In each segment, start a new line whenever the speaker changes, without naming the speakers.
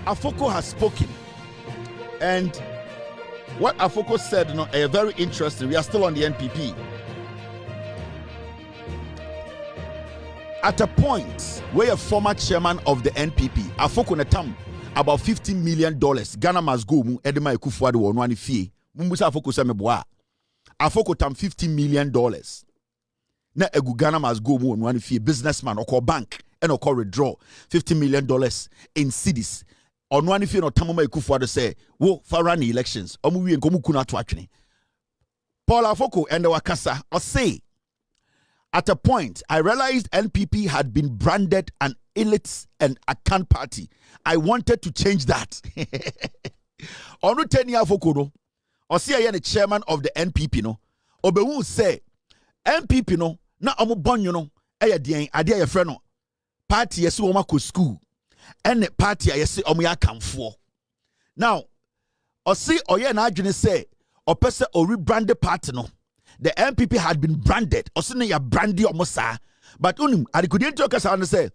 Afoko has spoken, and what Afoko said, very interesting. We are still on the NPP. At a point where a former chairman of the NPP, Afoko Netam, about $15 million, Ghana must go, Edema Akufo-Addo or Nwani fee. Mumbusa Afoko se meboa. Afoko tam $15 million. Na egu Ghana must go mu Nwani fee. Businessman or call bank and or call withdraw $15 million in cedis. Or Nwani fee no tamoma Akufo-Addo say, wo farani elections. Omu wi enkomu kuna to atwene. Paul Afoko and the Wakasa or say, at a point, I realized NPP had been branded an elite and account party. I wanted to change that. Onu 10 years ago, or see I am the chairman of the NPP. No, Obewu say NPP no na omu bon you know. Dieng adia your friend no party yesi oma ko school and the party yesi omu ya kamfo. Now, or see oye na adwene say or pese or rebranded party no. The NPP had been branded. Or ya brandy or mosa. But I couldn't talk as I say,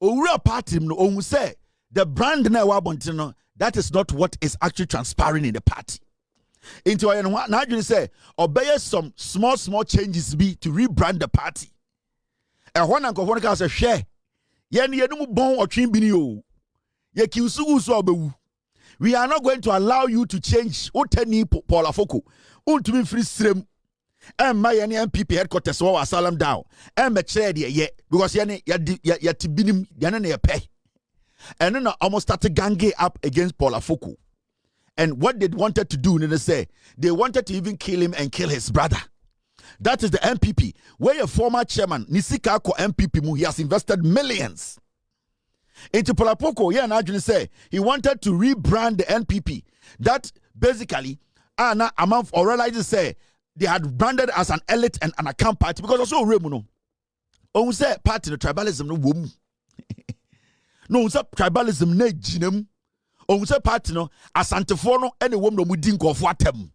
real party no say the brand na wabontino. That is not what is actually transpiring in the party. Into I now you say obey some small changes be to rebrand the party. And one uncle one can say share. Yen no bon or trim binio. Ye kiusu so bewu. We are not going to allow you to change. Uteni Paul Afoko. Ultimate free stream. And my NPP headquarters was salam down. And me chere ye because ya tibinim ya pay. And then almost started ganging up against Paul Afoko. And what they wanted to do, they wanted to even kill him and kill his brother. That is the NPP. Where a former chairman, Nisika ko NPP, he has invested millions into Paul Afoko. Yeah, and say he wanted to rebrand the NPP. That basically, among or realizes say. They had branded as an elite and an account party because also remuno. On say party the tribalism no wom. No say tribalism ne jinem. On say party no asantefo no ene wom no mudi nkofo atem.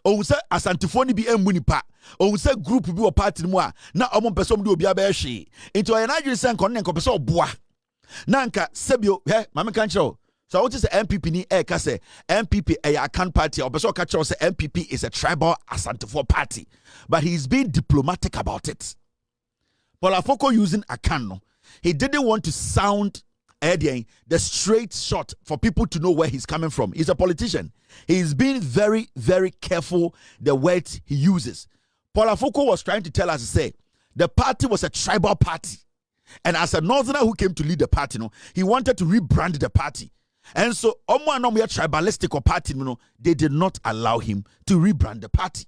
On say asantefo ni bi emunipa. On say group bi o party no a na omo person de obi aba hwe. Into ye na adwene say nkon ne nkopese oboa. Na nka sebio mame kan kire. So what is the NPP ni say NPP a account party or person catch say NPP is a tribal asantefo party, but he's being diplomatic about it. Paul Afoko using account, he didn't want to sound the straight shot for people to know where he's coming from. He's a politician. He's being very, very careful the words he uses. Paul Afoko was trying to tell us to say the party was a tribal party, and as a northerner who came to lead the party, he wanted to rebrand the party. And so, tribalistic or party, they did not allow him to rebrand the party.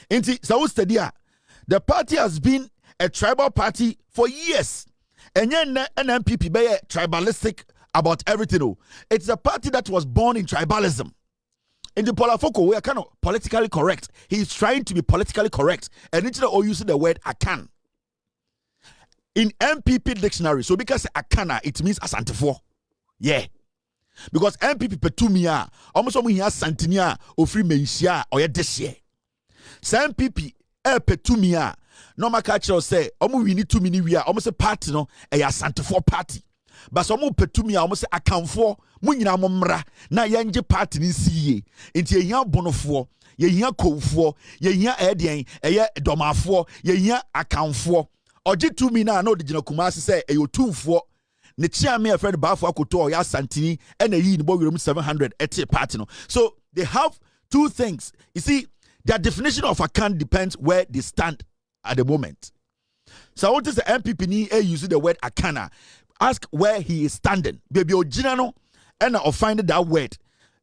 The party has been a tribal party for years. And then an NPP be tribalistic about everything. It's a party that was born in tribalism. In the Paul Afoko, we are kind of politically correct. He's trying to be politically correct. And instead of using the word akan. In NPP dictionary, so because akana, it means asantefo. Yeah. Because NPP petumia, almost omu hiya santinia, ofri meishia, oye desye. Sa NPP petumia, no makacho say, omu wini 2 mini wia, almost a party no, a santefo party. But omu petumia, almost a akanfo, munyina momra, na yanje party ni siye. Inti ye hiya bonofo, ye hiya koufo, ye hiya edien, ye domafo, ye hiya akanfo. Oji 2 mina, no, the jino kumasi say, eyo 2 ne chia me a friend Bafo Akoto ya Santini and a yin boy 700 at a party. So they have two things. You see, their definition of a can depends where they stand at the moment. So what is the NPP ni using the word akana? Ask where he is standing. Baby original and or find that word.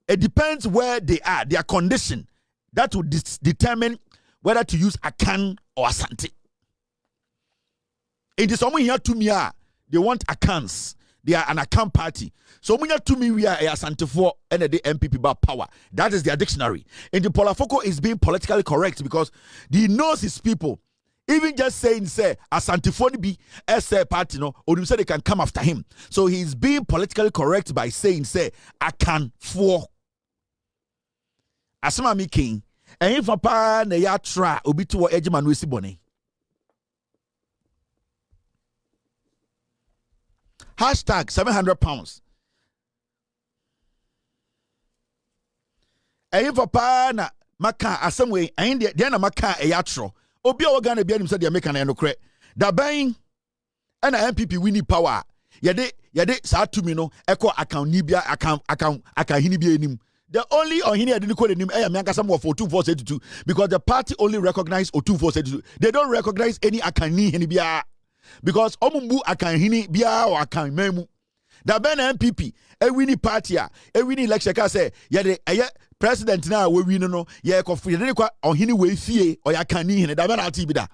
It depends where they are, their condition. That will determine whether to use akan or asante. It is someone here to me. They want accounts. They are an account party. So when you to me, we are a Santefo and the NPP bar power. That is their dictionary. And the Paul Afoko is being politically correct because he knows his people. Even just saying, say, a Santefo be a party, or you say they can come after him. So he's being politically correct by saying, say, I can for. Asama mi king. And if a pa ne ya tra, obi to ejima nwesi bone. Hashtag £700. ɛyin papa na maka asɛm wei ɛyin deɛ na maka ɛyɛ atwerɛ obi a wɔga na bia nim sɛ deɛ meka na ɛno korɛ da bɛn ɛna NPP winning power yɛde saa tumi no ɛkɔ account ni bia account hini bia enim. The only Ohini didn't call him Miankasam for 2472 because the party only recognize 2472. They don't recognize any Akani Hinibia because Omumbu Akanhini Bia or Akan Memu. The Ben NPP, a winning party, a winning election, say, yeah, president now we win no, yeah, coffee, or Hini way fee or Yakani and the Ben Altibida.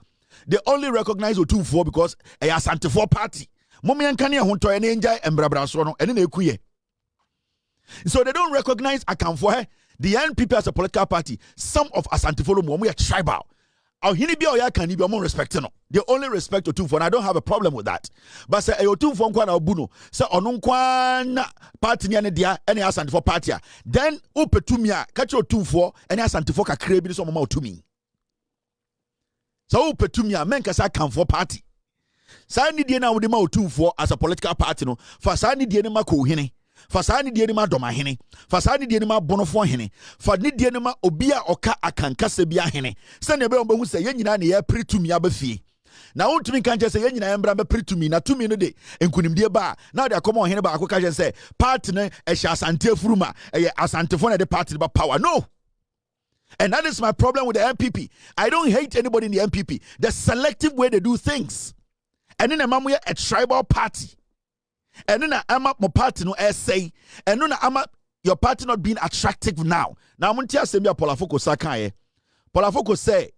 They only recognize 24 because a Santa party. Mommy and Kanya Hunto and Enjay and Brabrasono and then Ekuye. So they don't recognize Akamfo. The NPP as a political party, some of us anti-follow we are tribal. Our Hinibia or can be more respected. They only respect Otumfo, and I don't have a problem with that. But say Otumfo Nkwana Obuno, say Onunkwana party ni dia any asantifo party. Then Opetumia catch Otumfo any asantifo ka krebi so mama Otumi. So Opetumia men kasa Akamfo party. Sa ni die na wo de ma Otumfo as a political party no. Fa sa ni die ne ma ko hene. Fasani die ma doma hene fasani die ma bonofo hene fa ni die ma obi a oka akankase bia hene se ne be hu se ye nyina ne ye pritumi abafie na wontumi kan je se ye nyina embra be pritumi na tumi no de enkunimdie ba na de akomo hene ba akoka je se party ne ehya asante afuruma eye asantefo na de party ba power no. And that is my problem with the NPP. I don't hate anybody in the NPP. The selective way they do things. And then a tribal party. And then I'm up my party no essay. And then I'm up your party not being attractive now. Now I'm going to tell you Paul Afoko Sakaye. Paul Afoko say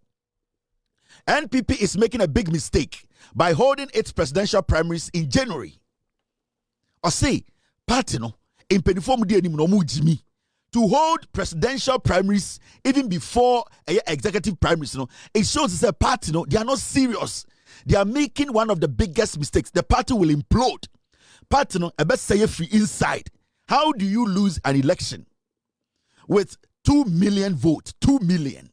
NPP is making a big mistake by holding its presidential primaries in January. Or say party no in penifom di anim no mu jimi to hold presidential primaries even before executive primaries. No, it shows that party no they are not serious. They are making one of the biggest mistakes. The party will implode. Party no a best say free inside. How do you lose an election with 2 million votes? 2 million.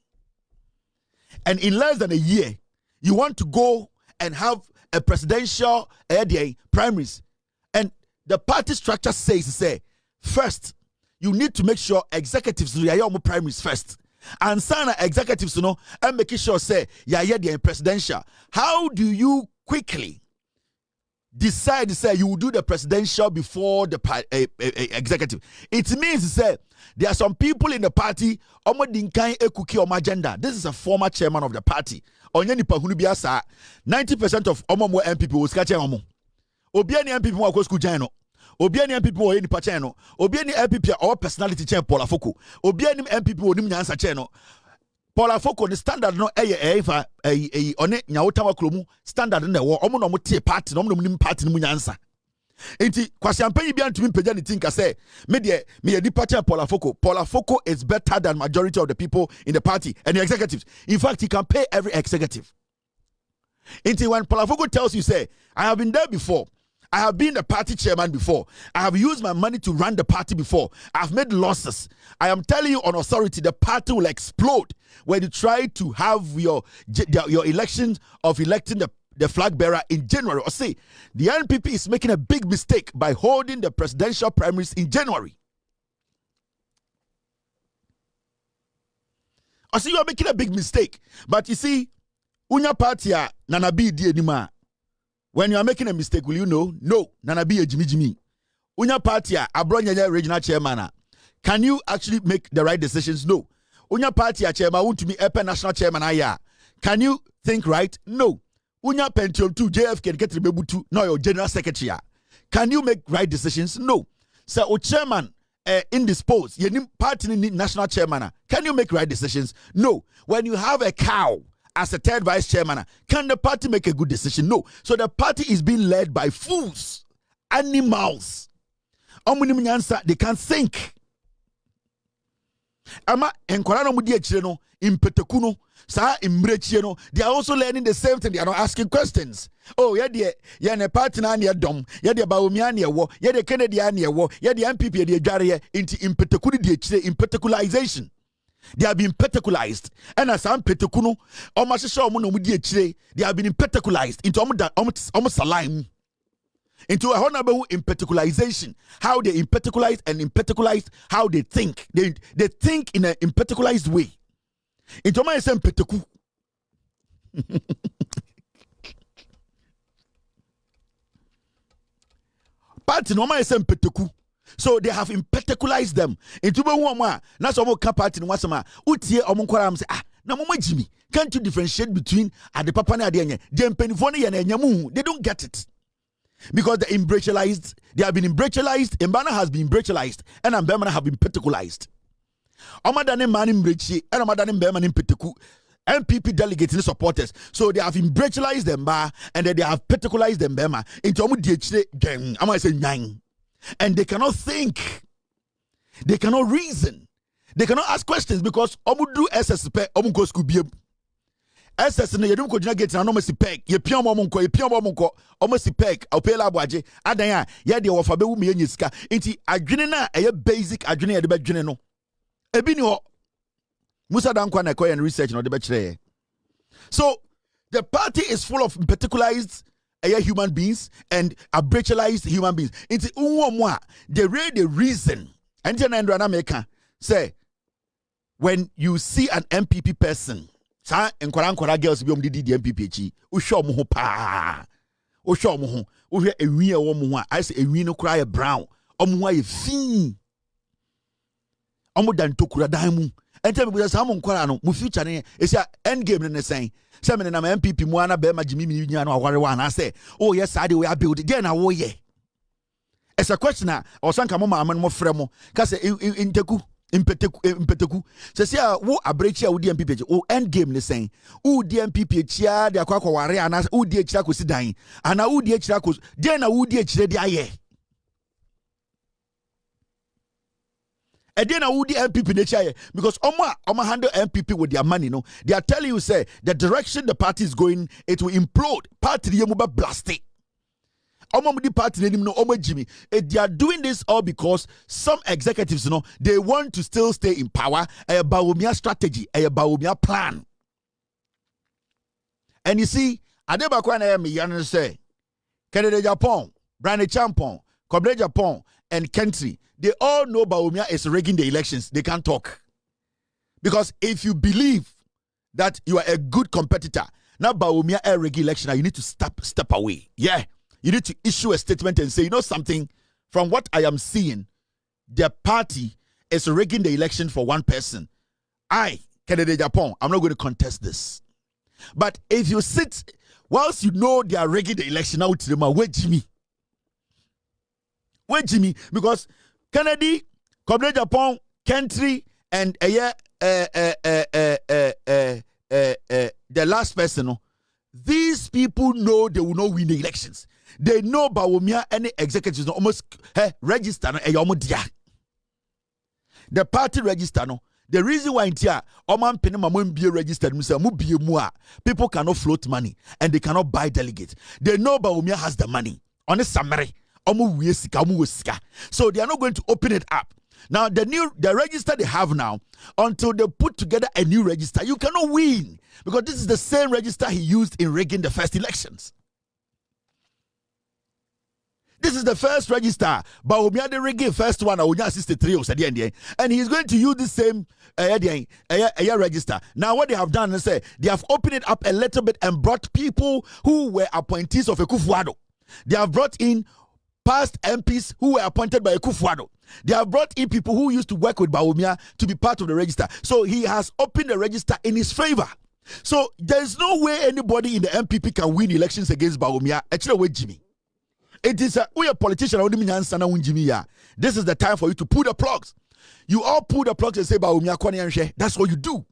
And in less than a year, you want to go and have a presidential primaries. And the party structure says, first, you need to make sure executives do your primaries first. And sign executives, and making sure presidential. How do you quickly decide you will do the presidential before the executive? It means there are some people in the party agenda. This is a former chairman of the party. 90% of NPP was catching omo. Obiani NPP wa go school jano. Obiani NPP wa ni pacheno. Obiani NPP our personality chair Paul Afoko. Obiani NPP wa ni nyansa cheno. Paul Afoko the standard no fa one nyawota kromu standard na wo omo no mo tie party no mo no party no nyansa. Enti kwasiampanyi bia ntumi pagya ne tinka say me de me di party Paul Afoko. Paul Afoko is better than majority of the people in the party and the executives. In fact, he can pay every executive. Enti when Paul Afoko tells you say I have been there before. I have been the party chairman before. I have used my money to run the party before. I've made losses. I am telling you on authority, the party will explode when you try to have your elections of electing the flag bearer in January. Or say, the NPP is making a big mistake by holding the presidential primaries in January. Or say, you are making a big mistake. But you see, unya party nanabi di enima. When you are making a mistake, will you know? No. Nana be a Jimmy. Unya party, Abronya regional chairman. Can you actually make the right decisions? No. Unya party chairman want to be a national chairman. Can you think right? No. Unya Pentium 2 JFK get to no your general secretary. Can you make right decisions? No. So o chairman indisposed. You need party national chairman. Can you make right decisions? No. When you have a cow as a third vice chairman, can the party make a good decision? No. So the party is being led by fools, animals. They can't think. Ama enkorano mudi echire impetekuno sa imbrechie no, they are also learning the same thing. They are not asking questions. Oh, ye ne party na ne dom, ye de Bawumia ne wo, ye de Kennedy ne wo, ye de MPP de dware into impetekunu de echire, impetekulization. They have been petekulized. And as I'm petekuno, they have been petekulized into almost a line. into a honorable in particularization, how they in particularize and in particularize how they think. They think in a in particularized way. Into my same peteku. Party no my same peteku. So they have in particularized them. Into one na so mo ka party no wasama. Utie omunkwara am say na mama Jimmy. Can't you differentiate between the papa and the anya? They don't get it. Because they have been imbrachalized, Mbana has been imbrachalized, and Mbemana have been particularized. Omadane man imbrachi, and Omadane Mbemana in particu, NPP delegates and supporters. So they have imbrachalized them, and then they have particularized them, Bema, into Omu I might say nine. And they cannot think, they cannot reason, they cannot ask questions because Omu do SSP, Omu go school be. SS na yedum ko get na no masi peg ye pian mo monko almost peg opela boaje adan a ye de wo fa be wu me nyisika nti adwene na eye basic adwene ye de bedwene no ebi ni ho Musa dan kwa na koy and research no de be kire. So the party is full of particularized human beings and abrachalized human beings. Nti unwo mo a the reason and na ndra na meka say when you see an MPP person sa enkwara girls bi omdidi di NPP chi wo hwe omo ho pa wo hwe omo ho wo hwe ewi e wo mo ho a I say ewi no kra ye brown omo ho ye fin omo dan tokura dan mu ente be sa mo nkwara no mu future ne esia end game ne sen se me na MPP mu ana be ma jimi mi nya no aware wa na say oh yes side we are build there na wo ye. It's a question or sanka mo ma mo frɛ mo ka say inteku impeteku say wo abrechi a wo di MPP o end game ne sen wo di MPP chia de akwa ware ana wo di echira kosi dan ana wo di echira kos de na wo di echire de aye e de na wo di MPP ne chia because omo handle MPP with their money no they are telling you say the direction the party is going it will implode party ye mo be blast it. Party Jimmy. They are doing this all because some executives, they want to still stay in power. A Bawumia strategy, a Bawumia plan. And you see, Adebakwana me yan say, Canada Japan, Brand Champon, Cobre Japan, and country, they all know Bawumia is rigging the elections. They can't talk. Because if you believe that you are a good competitor, now Bawumia a rigging election, you need to step away. Yeah. You need to issue a statement and say, you know something, from what I am seeing, the party is rigging the election for one person. Canada Japan, I'm not going to contest this. But if you sit, whilst you know they are rigging the election out to them, where Jimmy? Where Jimmy? Because Canada, Japan, country, and the last person, these people know they will not win the elections. They know Bawumia any executives no almost register no the party register no. The reason why intia oman pene mamon be registered people cannot float money and they cannot buy delegates. They know Bawumia has the money on a summary. So they are not going to open it up. Now the register they have now, until they put together a new register, you cannot win because this is the same register he used in rigging the first elections. This is the first register, but we had the rigging first one. And he's going to use the same register. Now, what they have done is say they have opened it up a little bit and brought people who were appointees of Akufo-Addo. They have brought in past MPs who were appointed by Akufo-Addo. They have brought in people who used to work with Bawumia to be part of the register. So he has opened the register in his favor. So there's no way anybody in the MPP can win elections against Bawumia. Actually, wait, Jimmy. It is we a politician. This is the time for you to pull the plugs. You all pull the plugs and say Bawumia. That's what you do.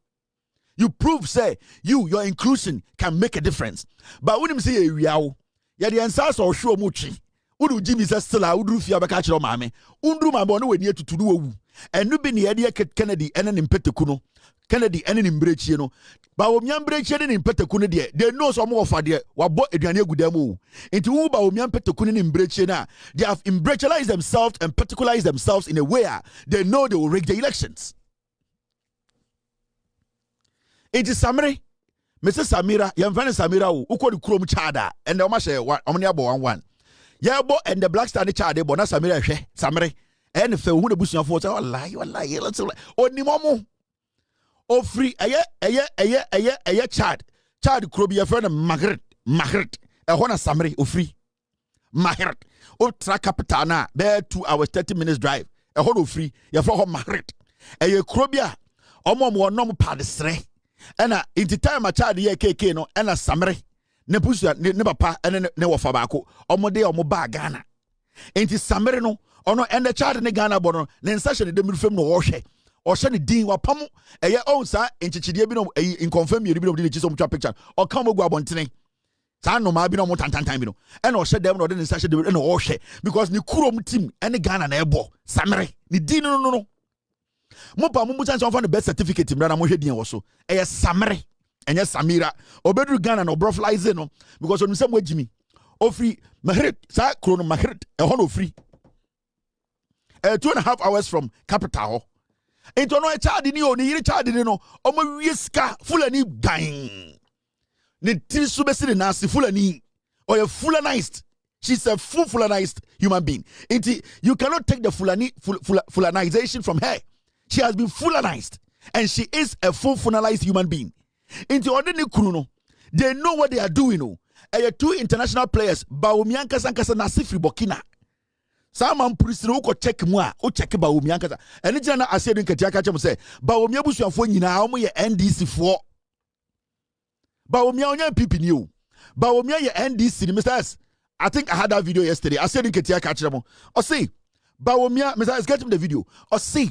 You prove, say, your inclusion can make a difference. But when you say the answer or show muchi. Udu Jimmy says still udu fia catch your mammy. Undru my bono we near to do. And you be near Kennedy and an impetekuno. Kennedy and an imbrechino. Bawumia brechino in petekune de. They know some more for dear. What Ediane Gudemu. Into Bawumia petekune in brechina. They have imbrechalized themselves and particularized themselves in a way they know they will rig the elections. It is summary. Mrs. Samira, young Samira, who called the Chrome Chada, and the Masha, one. Yabo and the Black Star the child bona Samire hwe Samire and fe hu na busuafo say wallahi let's oni momo o free eye child kro bi friend Magret e ho na Samire o free Magret o tra capital na be 2 hours 30 minutes drive e ho no free ye fro ho Magret eye kro bi a omo nom padesre ena inti time a child ye keke no ena Samire ne pusu ne papa ne wofa baako omode omoba Ghana enti Samire no ono ende child ne Ghana bono ne nsa hye ne demir fam no wo hye ne din wapam eye onsa enchichide bi no in confirm yeri bi no de chiso mtwa picture o kam ogu abontene sa no ma bi no motantantan bi no ena o hye dem no de ne nsa hye de no wo hye because ni kurom team ene Ghana na ebo Samire ni din no mopa mu chance on fa the best certificate mra na mo hwe din wo so eye Samire enye Samira obedru Ghana no broflize no because onu sem wagimi ofri Magret sa krono Magret e ho no free 2.5 hours from capital into no child ni oni yiri child ni no omo wieska fulani gan ne trisu besi na se fulani or a fulanized. She's a fulanized human being. You cannot take the fulanization from her. She has been fulanized and she is a fulanized human being. Into ordinary Kuno, they know what they are doing. Two international players, Baumianka Sankasa Nasifri Burkina. Some prisoner who check moi, who check Baumianka. And it's I said in Katiaka say, Baumiabus for you now, my NDC for Baumia NPP new. Baumia NDC, Mr. S. I think I had that video yesterday. I said in Katiaka, or see, Baumia, Mr. S, get him the video, or see.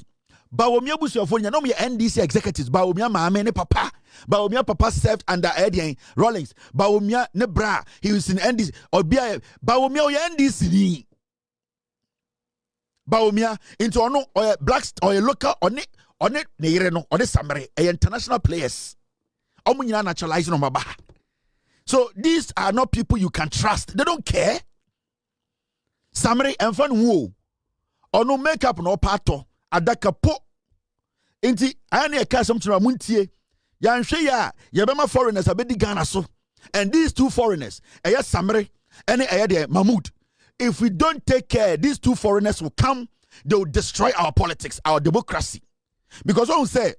Bawumia busuafo no me NDC executives Bawumia maame ne papa Bawumia papa served under Eddie Rawlings Bawumia ne bra he was in NDC obia Bawumia o NDC ni Bawumia into ono or blacks or local on it ne yere no on Samire international players omo nyina naturalize no maba. So these are not people you can trust. They don't care. Samire enfan wo ono makeup no pato adaka po enti ane e ka somtuna muntie ya nhwe ya ye bema foreigners abedi Ghana so and these two foreigners eya Samire and eya de Mahmoud. If we don't take care, these two foreigners will come, they will destroy our politics, our democracy, because one say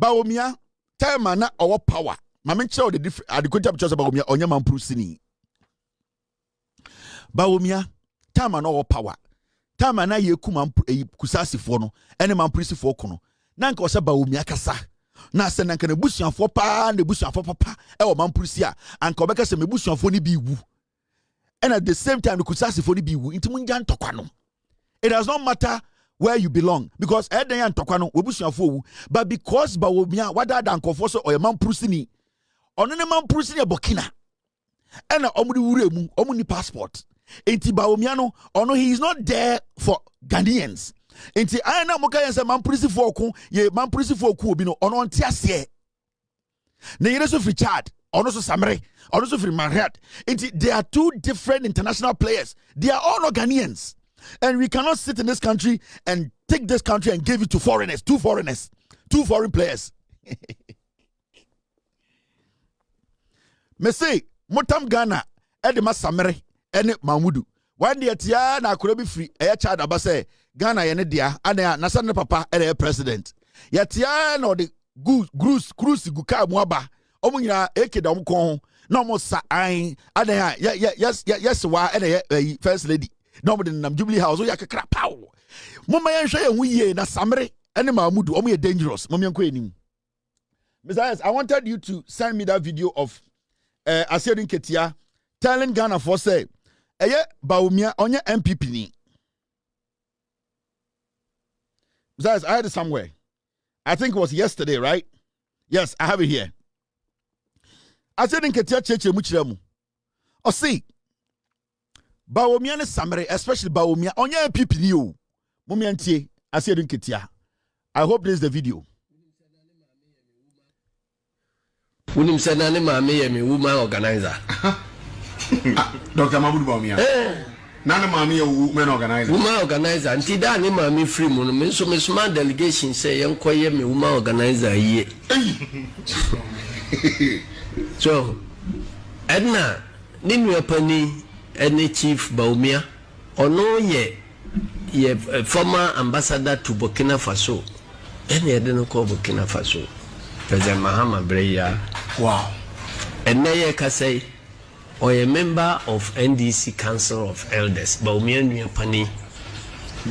Bawumia time na our power mama nche the different adequate pictures about Bawumia onye mampru Bawumia time na our power time na ye kuma kusasifo no ene mampurisifo kono na nka osa Bawumia kasa na se na nka nebusuafo pa nebusuafo papa e wo mampurisi a anka obeka se mebusuafo ni bi wu and at the same time the kusasifo ni bi wu nti munja ntokwa no. It does not matter where you belong because eden ya ntokwa no webusuafo wu but because Bawumia wada da nkofo so o mampurisi ni ono ne mampurisi ni Burkina ena omudi wuremu omuni passport. Inti Bawumia no ono he is not there for Ghanaians. Inti ayana moka yense mampurisi foku ye mampurisi foku obi no ono ntiase. Ne yere so free Chad, ono so Samire, ono so free Magret. Inti they are two different international players. They are all Ghanaians. And we cannot sit in this country and take this country and give it to foreigners, two foreign players. Me say Motam Ghana edema Samire ene Mahmudu one day tia na akura bi free e child abase Ghana ye ne dia ana na sa ne papa ene president ya tia na the cruise guka mu aba omu nyina ekeda om kon na omu sa an ana yes wa ene first lady na omu de nam Jubilee House ya kekra paw mumma ye hwe ye hu ye na Samire ene Mahmudu omu ye dangerous mumma ye enim. Mr. S, I wanted you to send me that video of Asiedin Ketia telling Ghana for say Bawumia onye NPP ni. Besides, I had it somewhere. I think it was yesterday, right? Yes, I have it here. Asiedin Ketia cheche muchiremu. O see, Bawumia ne Samire, especially Bawumia onye NPP ni o. Mumiantie Asiedin Ketia. I hope this is the video.
Unim said nane mame ye me woman organizer.
Dr. Mahmoud Bawumia. Nane mame ye woman organizer. Woman
organizer. Nti da ne mame free mu no me so me small delegation say yen koye me woman organizer ye. So Edna ni nua pani any Chief Baumia, or no ye former ambassador to Burkina Faso. Any I don't call Burkina Faso. President Mahama Breya.
Wow.
And Naya Kasei, or a member of NDC Council of Elders, Baumia Nyapani.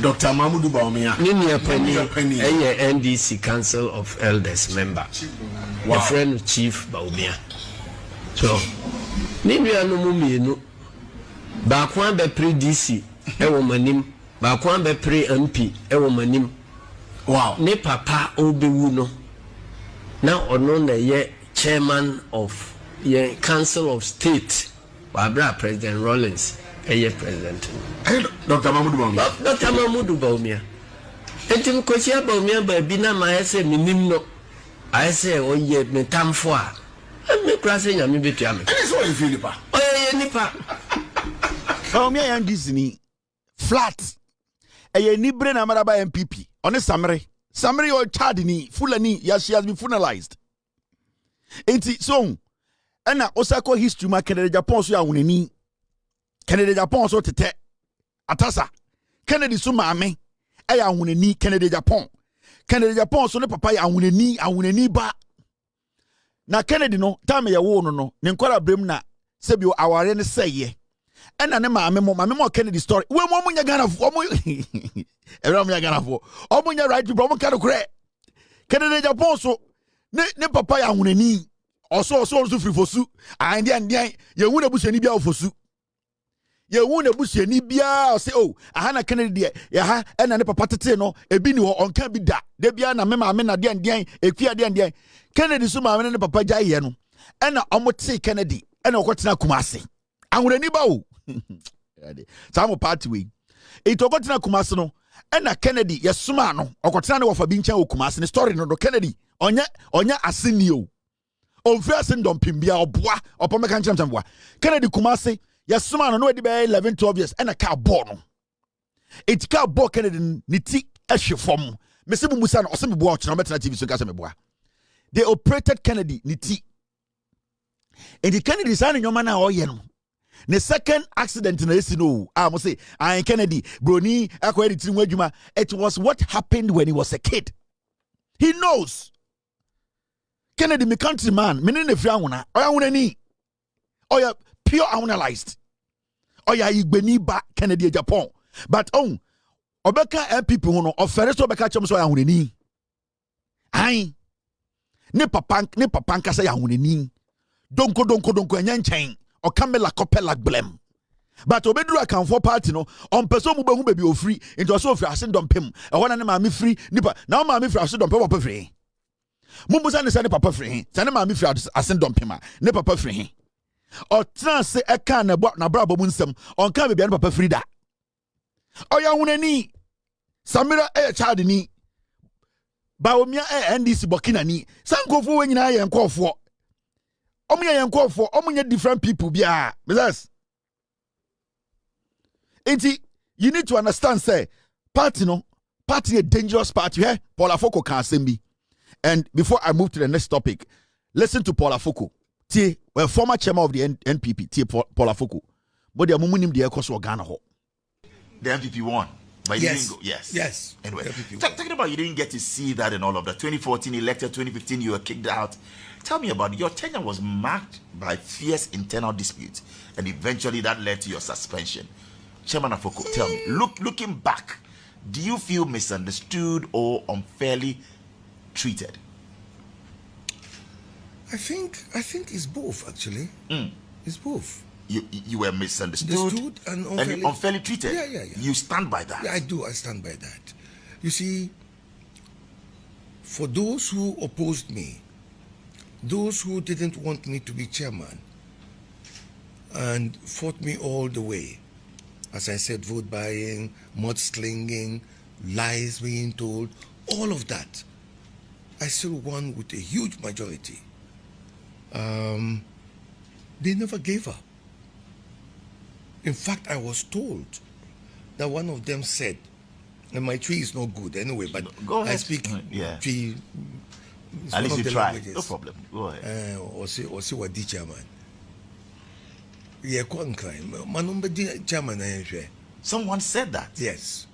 Dr. Mahmoud Baumia.
Nyapani, a NDC Council of Elders member.
Wow.
A friend Chief Baumia. So, Nibia no Mumino. Bakwan be pre DC, a womanim. Bakwan be pre MP, a womanim.
Wow.
Ne papa Obewuno. Now, ono na ye chairman of ye Council of State. Wabra President Rollins, a president.
Hey, Dr. Mahmoud Baumia.
Dr. Mahmoud Baumia. Etim Kosia Baumia by Bina Maese Minimno. I say, oh, ye me tamfoa. I'm me crossing a me betiam.
And it's all in Philippa.
Oh, ye nipa.
Baumia and Disney flat. A ni brain amaraba NPP. On a summary. Summary or Chadini, Fulani, yes, she has been funeralized. Ain't it so? And now Osako history ma Kennedy Japan so ya wuneni. Kennedy Japan so tete. Atasa. Kennedy so maame. Aya wuneni Kennedy Japan. Kennedy Japan so ne papa ya wuneni ba. Na Kennedy no time ya wo no ne nkwara brem na sebio aware ne seye. Ena ne maame mo Kennedy story. We mo munya Ghana fo mo Everyone munya Ghana fo. O munya right people mo ka no kure. Kennedy Japan so ne papa ya wuneni. Also free fosu. And then ye wu na bushani bia fosu. Ye wu na bushani bia say oh aha na Kennedy ya ha ena ne papa tete no ebi ni ho onka bi da. De bia na me maame na den ekua den Kennedy so maame ne papa gya ye no. Ena omote Kennedy ena okotena Kumasi. Ahurani ba o. Samo party we. It okotena Kumasi no. Ena Kennedy yesuma no okotena ne wofa bi nchen Kumasi ne story no do Kennedy onya asenio. On first and don't pimbia or bois or Pomecan Chambois. Kennedy Kumasi, Yasuma no be 11-12 years and a car born. It's car bo Kennedy niti eshe form. Messibu Musan or some watch no better TV so Casamebois. They operated Kennedy niti. And the Kennedy signing your man or yen. The second accident in the no, I must say, I Kennedy, Brony, Aquarium, it was what happened when he was a kid. He knows. Kennedy, me countryman, me ne free awuna. Oya wunani. Oya pure analyzed. Oya igbeni ba Kennedy Japan. But obeka NPP hono ofere so obeka chem so oya wunani. Ai. Ne papa nkasa ya wunani. Donko enya nchen. O kamela kopela glem. But obeduru akanfo party no on person mu behu baby ofri into so ofri asen dompem. E wona ne ma me free nipa. Na ma me free asen dompem papa free. Mumbusa ne sane papa free. Sane ma me free asen dompema. Ne papa free. O trans e kan na bra bobu nsem. On kan bebia ne papa free da. Oya wunani. Samira child ni. Baomia NDC Burkina ni. Sankofo we nyina ye nkofo. Omunya ye nkofo, omunya different people bia. Because you need to understand say party a dangerous party. Hey, Paul Afoko can sembi. And before I move to the next topic, listen to Paul Afoko. Well, former chairman of the NPP, Paul Afoko. But the mumunim the ekoso Ghana ho.
The NPP won. But you didn't go.
Yes.
Anyway, talking about you didn't get to see that and all of that. 2014 elected, 2015 you were kicked out. Tell me about it. Your tenure was marked by fierce internal disputes, and eventually that led to your suspension. Chairman Afoko, tell me, looking back, do you feel misunderstood or unfairly treated?
I think it's both actually. It's both.
You were misunderstood
and
unfairly treated.
Yeah.
You stand by that.
Yeah, I do. I stand by that. You see, for those who opposed me, those who didn't want me to be chairman, and fought me all the way, as I said, vote buying, mudslinging, lies being told, all of that, I still won with a huge majority. They never gave up. In fact, I was told that one of them said, and my tree is not good anyway, but
go ahead.
I speak tree.
At least you try. No problem. Go ahead.
Or say what the chairman. Yeah, crime. Manumbe chairman.
Someone said that.
Yes,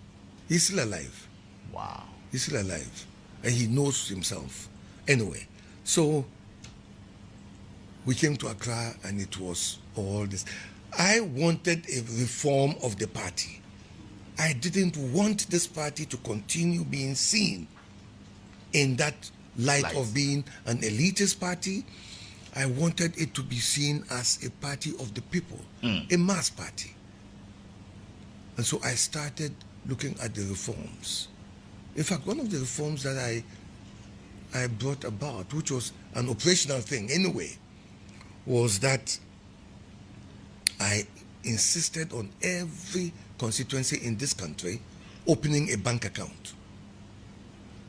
he's still alive.
Wow.
He's still alive, and he knows himself. Anyway, so we came to Accra, and it was all this. I wanted a reform of the party. I didn't want this party to continue being seen in that light of being an elitist party. I wanted it to be seen as a party of the people, a mass party. And so I started looking at the reforms. In fact, one of the reforms that I brought about, which was an operational thing anyway, was that I insisted on every constituency in this country opening a bank account.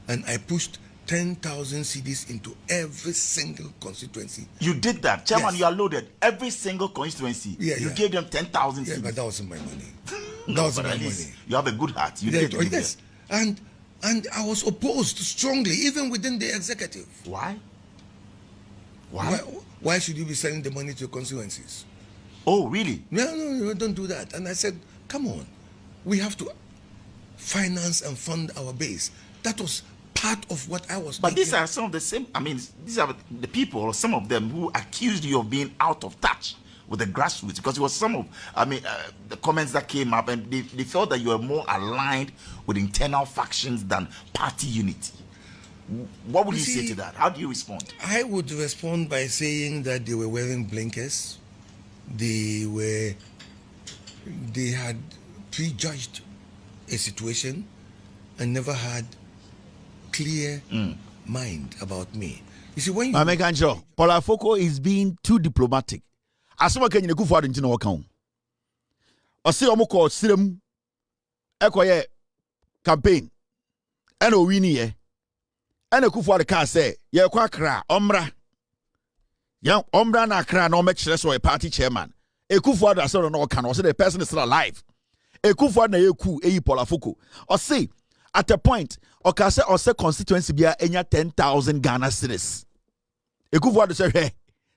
And I pushed 10,000 CDs into every single constituency.
You did that, Chairman.
Yes.
You are loaded. Every single constituency. You gave them 10,000.
Yeah, but that wasn't my money.
No,
that wasn't
but
my
at least
money.
you have a good heart. You did.
Yes, and I was opposed strongly, even within the executive.
Why?
Why should you be sending the money to constituencies?
Oh, really?
No, don't do that. And I said, come on, we have to finance and fund our base. That was part of what I was.
But
thinking.
these are some of the same. I mean, these are the people, some of them who accused you of being out of touch with the grassroots, because it was some of, the comments that came up, and they felt that you were more aligned with internal factions than party unity. What would you say to that? How do you respond?
I would respond by saying that they were wearing blinkers. They had prejudged a situation and never had clear mind about me. You see, when you
Paul Afoko is being too diplomatic. Asoma Kenya Akufo-Addo nti na waka. Ose omukọ sirem ekoye campaign. Ena owini ye. Ena Akufo-Addo ka say ye kwa Accra omra. Ya omra na Accra na omekire so a party chairman. Akufo-Addo asoro na waka no say the person is still alive. Akufo-Addo na yeku eyi Paul Afoko. Ose at a point okase ose constituency bia enya 10,000 Ghana cedis. Akufo-Addo say hey,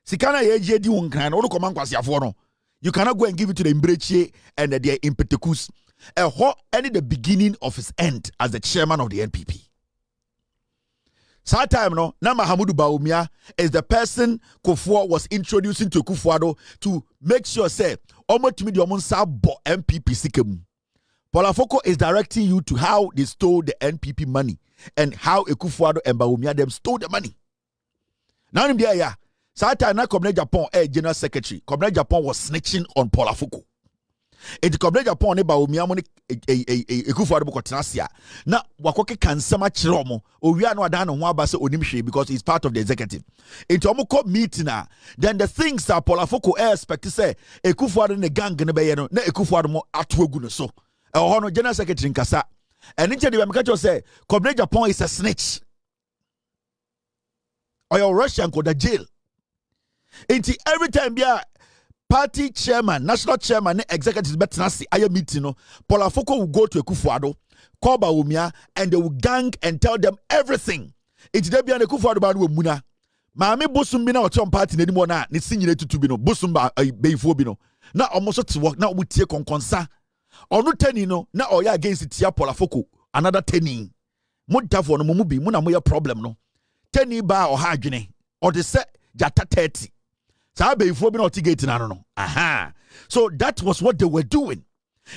sikana ye di wonkran no come kwasiafo no, you cannot go and give it to the Imbrechi and the impetus. Any the beginning of his end as the chairman of the NPP. That time no, na Mahamudu Bawumia is the person Kufuor was introducing to Akufo-Addo to make sure say omo timi di omo nsa bo NPP sikemu. Paul Afoko is directing you to how they stole the NPP money and how Akufo-Addo and Bawumia them stole the money. Now in the area, Sata na Communist Japan General Secretary. Communist Japan was snitching on Paul Afoko. It Communist Japan ne Bawumia mo ne Akufo-Addo bo kotenasia. Na wakoke kansama kire omo. Owia no adan no ho aba se onim hwe because he's part of the executive. It omo ko meeting then the things that Paul Afoko expect say Akufo-Addo ne gang ne be ye no na Akufo-Addo mo ato agu no so. Ho no General Secretary nkasa. And inche de meka say Communist Japan is a snitch. Or your Russian go to jail. Inti every time be a party chairman, national chairman, executives betinasi aya meeting no, Paul Afoko will go to Akufo-Addo, call Bawumia, and they will gang and tell them everything. Inti they be an Akufo-Addo ba no muna. Maame bosum bi na o chom party n'animo na ne sinyire tutu bi no, bosum ba beifo bi no. Na omo to work na omutie konkonsa. Onu teni no na oya against tia Paul Afoko, another teni. Mo dafo no mo bi mo na mo ye problem no. Teni ba o ha adwene. O de se jata 30. So that was what they were doing.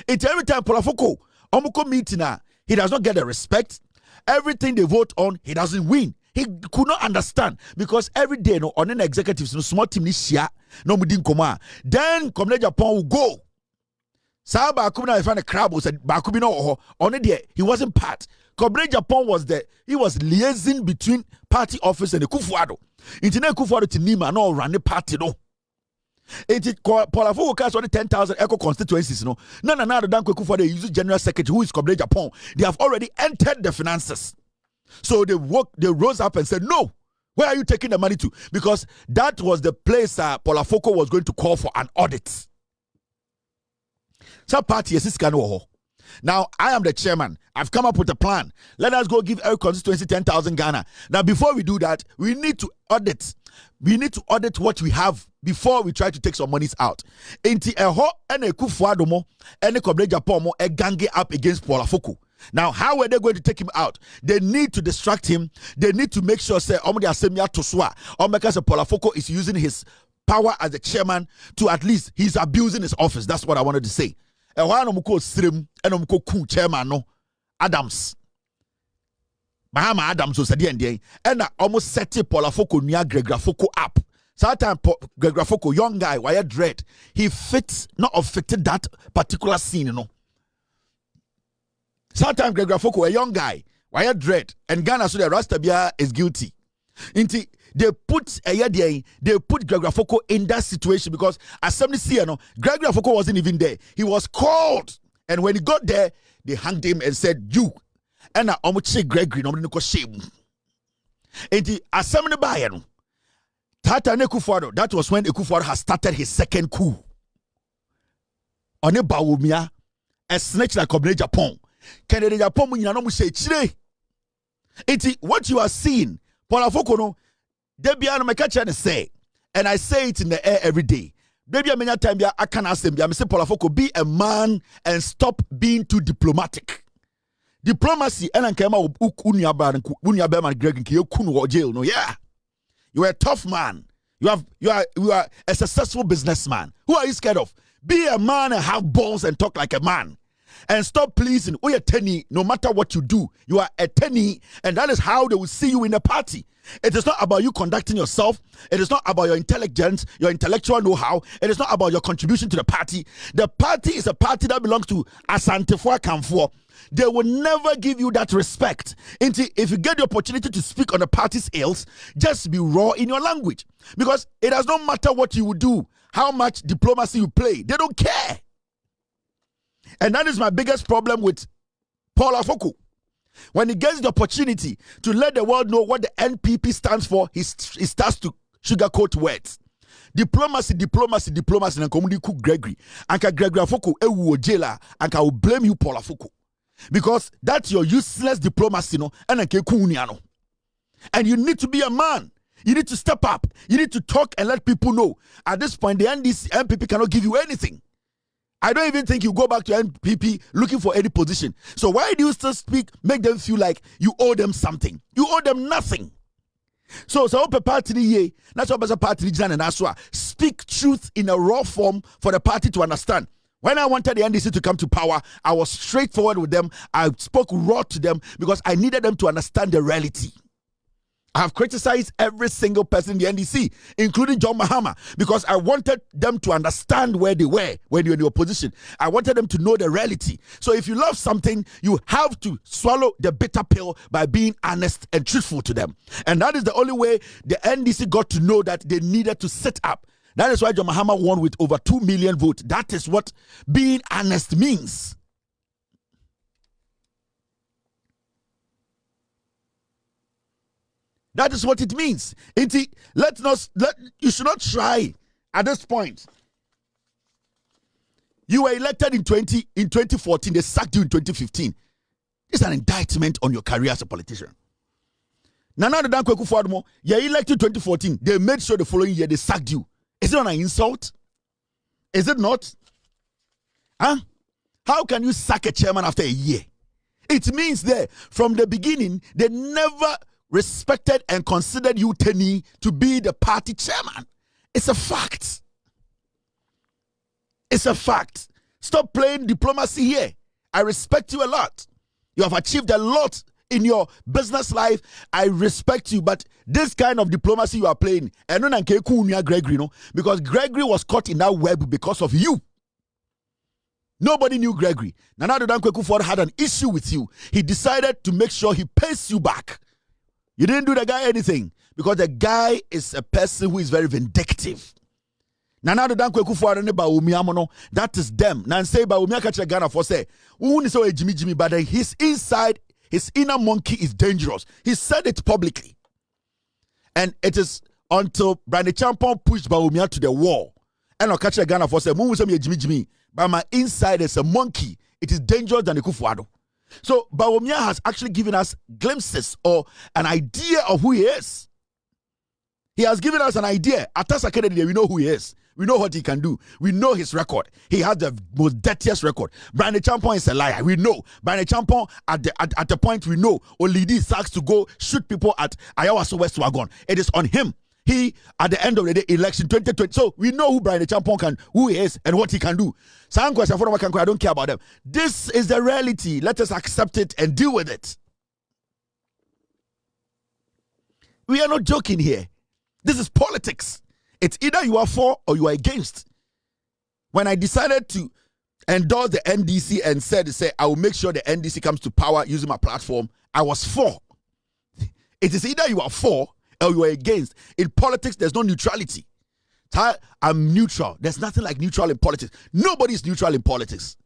It's every time Paul Afoko Omuko meeting, he does not get the respect. Everything they vote on, he doesn't win. He could not understand because every day no on an executives no small team this year no mudin koma. Then Communist Japan will go. Saba Akubina if a crab was Bakubino on it he wasn't part. Communist Japan was there. He was liaising between party office and the Akufo-Addo. Internet Akufo-Addo to Nima no run the party no. It Paul Afoko cast on the 10,000 echo constituencies no. No Akufo-Addo use general secretary who is Communist Japan. They have already entered the finances. So they rose up and said, no, where are you taking the money to? Because that was the place Paul Afoko was going to call for an audit. So party is now I am the chairman. I've come up with a plan. Let us go give every constituency 10,000 Ghana. Now before we do that, we need to audit we need to audit what we have before we try to take some monies out. Inti eho ene Akufo-Addo mo ene Kwabena Japan mo gange up against Paul Afoko. Now, how are they going to take him out? They need to distract him. They need to make sure say Omdi Asemia Toswa or make us Paul Afoko is using his power as the chairman to at least he's abusing his office. That's what I wanted to say. And why no muko Srim and muko ku chairman no Adams. Mahama Adams was at the end and I almost set Paul Afoko near Greg Afoko up. Sometimes Greg Afoko, young guy, wire dread, he fits not fitted that particular scene, you know. Sometimes Greg Afoko, a young guy, wire dread, and Ghana so the Rastabia is guilty. Inti they put Greg Afoko in that situation because as somebody see, you know, Greg Afoko wasn't even there. He was called, and when he got there, they hanged him and said, "You." And I almost say Gregory, no one shame. Inti as somebody buy you. Tata Akufo-Addo, that was when Akufo-Addo has started his second coup. On a Bawumia, a snitch like Kwabena Japan. Kennedy Japan mu nyina no mu say chire. Enti what you are seeing, Paul Afoko no, debia no meka che ne say, and I say it in the air every day. Debia menya time bia aka na asem bia me say Paul Afoko be a man and stop being too diplomatic. Diplomacy and nkema unia ba man Greg nke eku no jail no, yeah. You are a tough man. You are a successful businessman. Who are you scared of? Be a man and have balls and talk like a man. And stop pleasing. Oh, you're tenny. No matter what you do, you are a tenny, and that is how they will see you in a party. It is not about you conducting yourself. It is not about your intelligence, your intellectual know-how. It is not about your contribution to the party. The party is a party that belongs to Asante Fo Kamfo. They will never give you that respect. If you get the opportunity to speak on the party's ills, just be raw in your language. Because it does not matter what you will do, how much diplomacy you play. They don't care. And that is my biggest problem with Paul Afoko. When he gets the opportunity to let the world know what the NPP stands for, he starts to sugarcoat words. Diplomacy, and community cook Gregory. Anka Gregory Afoko, ewu jailer, and I will blame you, Paul Afoko. Because that's your useless diplomacy, no, and you need to be a man. You need to step up. You need to talk and let people know. At this point, the NPP cannot give you anything. I don't even think you go back to NPP looking for any position. So why do you still speak, make them feel like you owe them something? You owe them nothing. So party that's what party and Aswa speak truth in a raw form for the party to understand. When I wanted the NDC to come to power, I was straightforward with them. I spoke raw to them because I needed them to understand the reality. I have criticized every single person in the NDC, including John Mahama, because I wanted them to understand where they were when you're in the opposition. I wanted them to know the reality. So if you love something, you have to swallow the bitter pill by being honest and truthful to them. And that is the only way the NDC got to know that they needed to sit up. That is why John Mahama won with over 2 million votes. That is what being honest means. That is what it means. You should not try at this point. You were elected in 2014. They sacked you in 2015. It's an indictment on your career as a politician. Nana Akufo-Addo, you were elected in 2014. They made sure the following year they sacked you. Is it not an insult? Is it not? Huh? How can you sack a chairman after a year? It means there, from the beginning, they never respected and considered you, Tenny, to be the party chairman. It's a fact. It's a fact. Stop playing diplomacy here. I respect you a lot. You have achieved a lot in your business life. I respect you, but this kind of diplomacy you are playing, Gregory, no, because Gregory was caught in that web because of you. Nobody knew Gregory. Nana Akufo-Addo had an issue with you. He decided to make sure he pays you back. You didn't do the guy anything because the guy is a person who is very vindictive. Nana Akufo-Addo ne Bawumia, that is them. Nan say Bawumia catch Ghana for say, who is so a Jimmy, but his inside, his inner monkey is dangerous. He said it publicly. And it is until Brandy Champon pushed Bawumia to the wall. And I catch Ghana for say, who is so a Jimmy, but my inside is a monkey. It is dangerous than Akufo-Addo. So Bawumia has actually given us glimpses or an idea of who he is. He has given us an idea. Atasa Kennedy, we know who he is. We know what he can do. We know his record. He has the most dirtiest record. Brian Champon is a liar. We know. Brian Champon, at the point we know, Olidi sucks to go shoot people at Ayawaso West Wagon. It is on him. He, at the end of the day, election 2020. So we know who Brian Champon who he is and what he can do. I don't care about them. This is the reality. Let us accept it and deal with it. We are not joking here. This is politics. It's either you are for or you are against. When I decided to endorse the NDC and said, I will make sure the NDC comes to power using my platform, I was for. It is either you are for or you are against. In politics, there's no neutrality. I'm neutral. There's nothing like neutral in politics. Nobody is neutral in politics.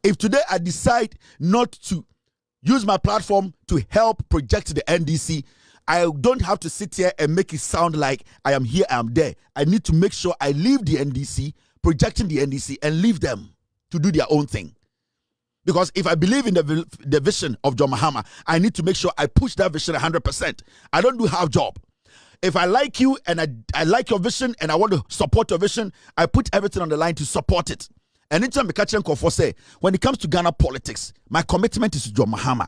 If today I decide not to use my platform to help project the NDC, I don't have to sit here and make it sound like I am here, I am there. I need to make sure I leave the NDC, projecting the NDC, and leave them to do their own thing. Because if I believe in the vision of John Mahama, I need to make sure I push that vision 100%. I don't do half job. If I like you and I like your vision and I want to support your vision, I put everything on the line to support it. And anytime I say, when it comes to Ghana politics, my commitment is to John Mahama.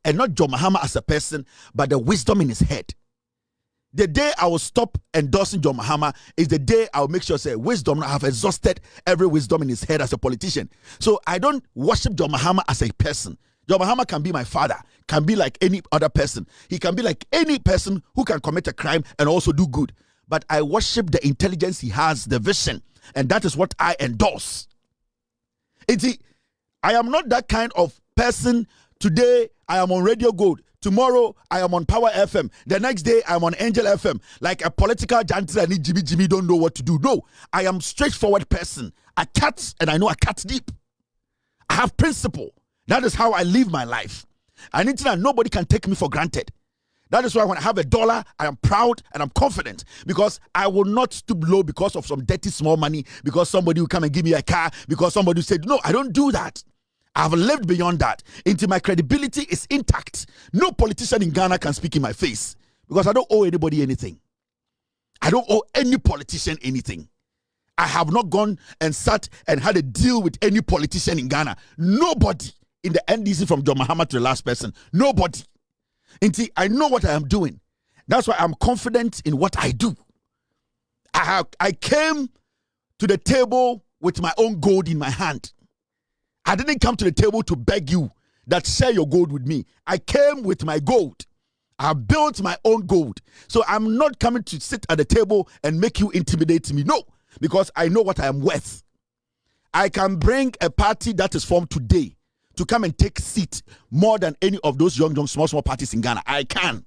And not John Mahama as a person, but the wisdom in his head. The day I will stop endorsing John Mahama is the day I will make sure, wisdom, I have exhausted every wisdom in his head as a politician. So I don't worship John Mahama as a person. John Mahama can be my father, can be like any other person. He can be like any person who can commit a crime and also do good. But I worship the intelligence he has, the vision, and that is what I endorse. I am not that kind of person. Today, I am on Radio Gold. Tomorrow, I am on Power FM. The next day, I am on Angel FM. Like a political jantry, I need Jimmy don't know what to do. No, I am a straightforward person. I cut, and I know I cut deep. I have principle. That is how I live my life. I need to know nobody can take me for granted. That is why when I have $1, I am proud and I'm confident because I will not stoop low because of some dirty small money, because somebody will come and give me a car, because somebody said, no, I don't do that. I've lived beyond that. Until my credibility is intact. No politician in Ghana can speak in my face because I don't owe anybody anything. I don't owe any politician anything. I have not gone and sat and had a deal with any politician in Ghana. Nobody in the NDC from John Mahama to the last person. Nobody. Until I know what I am doing. That's why I'm confident in what I do. I came to the table with my own gold in my hand. I didn't come to the table to beg you that share your gold with me. I came with my gold. I built my own gold. So I'm not coming to sit at the table and make you intimidate me. No, because I know what I am worth. I can bring a party that is formed today to come and take seat more than any of those young, small parties in Ghana. I can.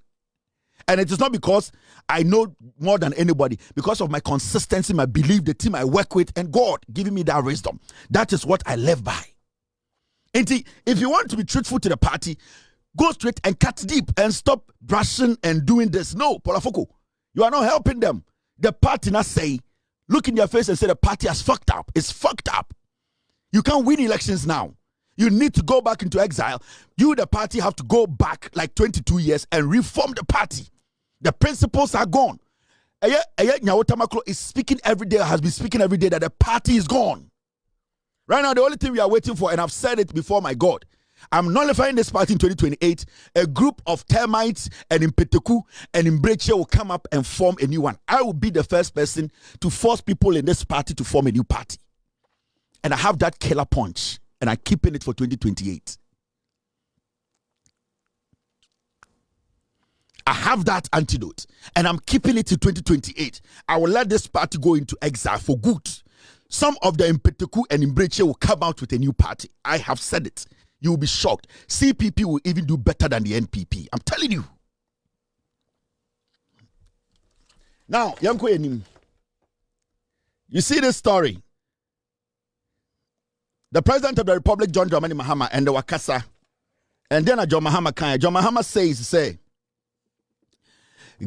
And it is not because I know more than anybody, because of my consistency, my belief, the team I work with, and God giving me that wisdom. That is what I live by. And if you want to be truthful to the party, go straight and cut deep and stop brushing and doing this. No, Paul Afoko, you are not helping them. The party not say, look in their face and say the party has fucked up. It's fucked up. You can't win elections now. You need to go back into exile. You, the party, have to go back like 22 years and reform the party. The principles are gone. Nyawo Tamaklo is speaking every day, has been speaking every day that the party is gone. Right now, the only thing we are waiting for, and I've said it before, my God, I'm nullifying this party in 2028. A group of termites and Impeteku and Imbreche will come up and form a new one. I will be the first person to force people in this party to form a new party. And I have that killer punch, and I'm keeping it for 2028. I have that antidote, and I'm keeping it to 2028. I will let this party go into exile for good. Some of the Impeteku and Imbreche will come out with a new party. I have said it. You will be shocked. CPP will even do better than the NPP. I'm telling you. Now, Yanko Enim, you see this story. The President of the Republic, John Dramani Mahama, and the Wakasa, and then John Mahama Kanye. John Mahama says,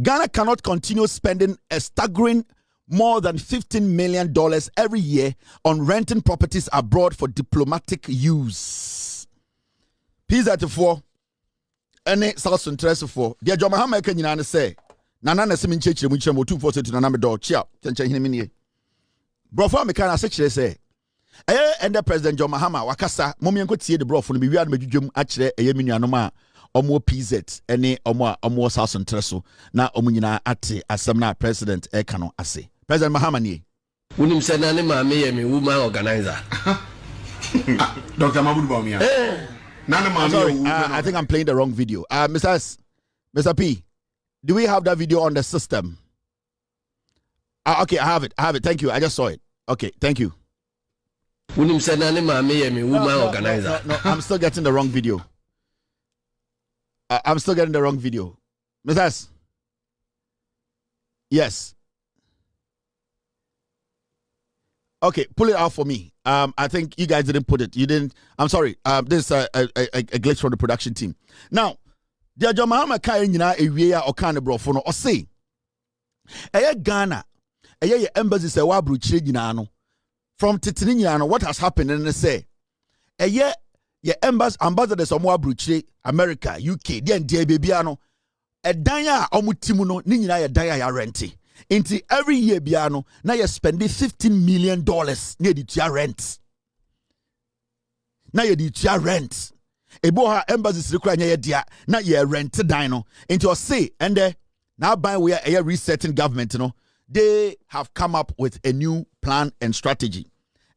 Ghana cannot continue spending a staggering more than $15 million every year on renting properties abroad for diplomatic use. Peace at 4. Any South interest for. Dear John Mahama can say Nana na semi chechire mu chire mo 247 to Nana me do chia chenche hine me brofo me kana se chire say ende President John Mahama wakasa momye nko tie de brofo no be wiade madwudwam a kire eye menuanom a omo PZ ene omo South Central na omo nyina ate asem na President eka no ase President Mahama nie
unim se na ne ma me ye me woman organizer
Dr. Mahmoud Bawumia na ne ma me
I think I'm playing the wrong video Mr. P, do we have that video on the system? Okay, I have it. Thank you. I just saw it. Okay, thank you.
No,
I'm still getting the wrong video. I'm still getting the wrong video. Mrs. Yes. Okay, pull it out for me. I think you guys didn't put it. You didn't. I'm sorry. This is a glitch from the production team. Now, the John Mahama kai nyina ewie a oka ne brofo no o say Ghana ye embassy say wa bruchire nyina no from titini nyina no what has happened and they say ye embassy ambassadors omo abruchire America UK dey ndie bebia no edan a omutimu no ni nyina ye dan a ya renti into every year bia no na ye spend $15 million na di tua rent Eboha embassies require nya dia na ye rent dan no into or say and now by we are resetting government they have come up with a new plan and strategy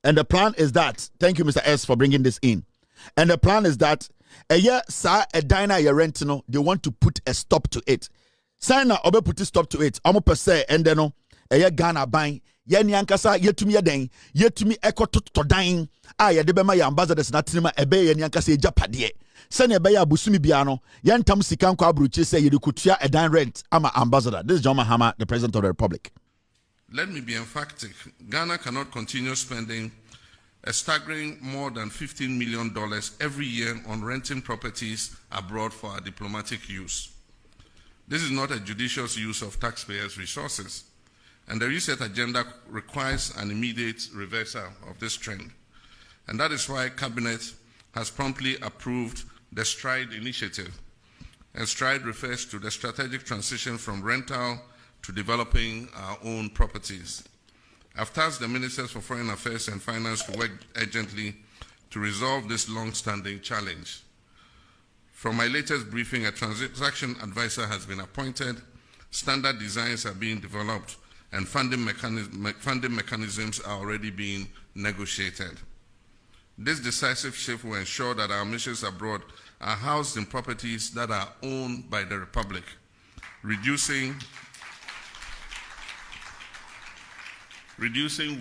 and the plan is that thank you Mr. S for bringing this in and the plan is that a year a diner ye rent they want to put a stop to it sign na obe put a stop to it amo per se and then a year Ghana buying ye ni ankasa yetumi yeden yetumi ekototo dan a ye de be ma ya ambassadors na tinima ebe ye ni ankasa ejapade se na ebe ya busumi bia no ye ntam sika nkwa abruchi se ye de kutua edan rent ama ambassador. This is John Mahama, the President of the Republic.
Let me be emphatic. Ghana cannot continue spending a staggering more than $15 million every year on renting properties abroad for our diplomatic use. This is not a judicious use of taxpayers' resources. And the reset agenda requires an immediate reversal of this trend. And that is why Cabinet has promptly approved the STRIDE initiative. And STRIDE refers to the strategic transition from rental to developing our own properties. I've tasked the Ministers for Foreign Affairs and Finance to work urgently to resolve this long-standing challenge. From my latest briefing, a transaction advisor has been appointed, standard designs are being developed, and funding mechanisms are already being negotiated. This decisive shift will ensure that our missions abroad are housed in properties that are owned by the Republic, reducing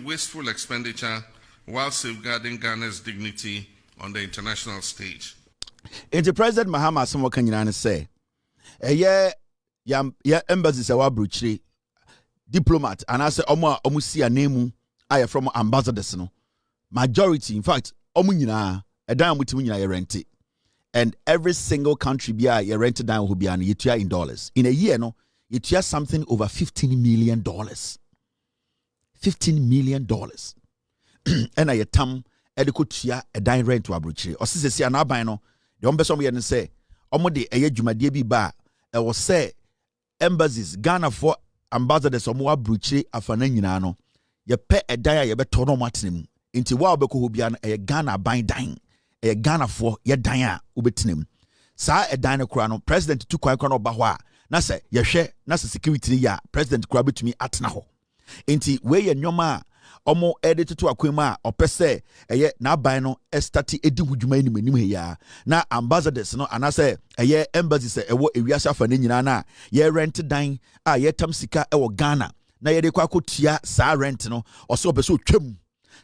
wasteful expenditure while safeguarding Ghana's dignity on the international stage.
Into President Mahama, someone can you say, embassy say wa bruchiri diplomat and I say omu si anemu I from ambassadors no majority in fact omu nyina edan mutimu nyina ye rent and every single country bia ye rent down who bia no yetua in dollars in a year no yetua something over $15 million $15 million and I tam edikotua edan rent to abrochire o sisi sia na aban no de ombeso mo ye ne say omo de eye dwumade bi ba e wo say embassies Ghana for ambassadors omo abruchi afana nyina no ye pe edan a ye beto no matinem nti wa obeko ho bia no e Ghana ban dan e Ghana for ye dan a obetinem sa edan no kura no president tu kwan no ba ho a na se ye hwe na se security ya president kura betumi atena ho nti we ye nyoma omo edit to akwema opese eye na ban no estati edi hudwuma nim he ya na ambassadors no anase eye embassy se ewo ewiase afa ne nyina na ye rent dan a ye tam sika ewo Ghana na ye de kwa kotua sa rent no oso opese otwam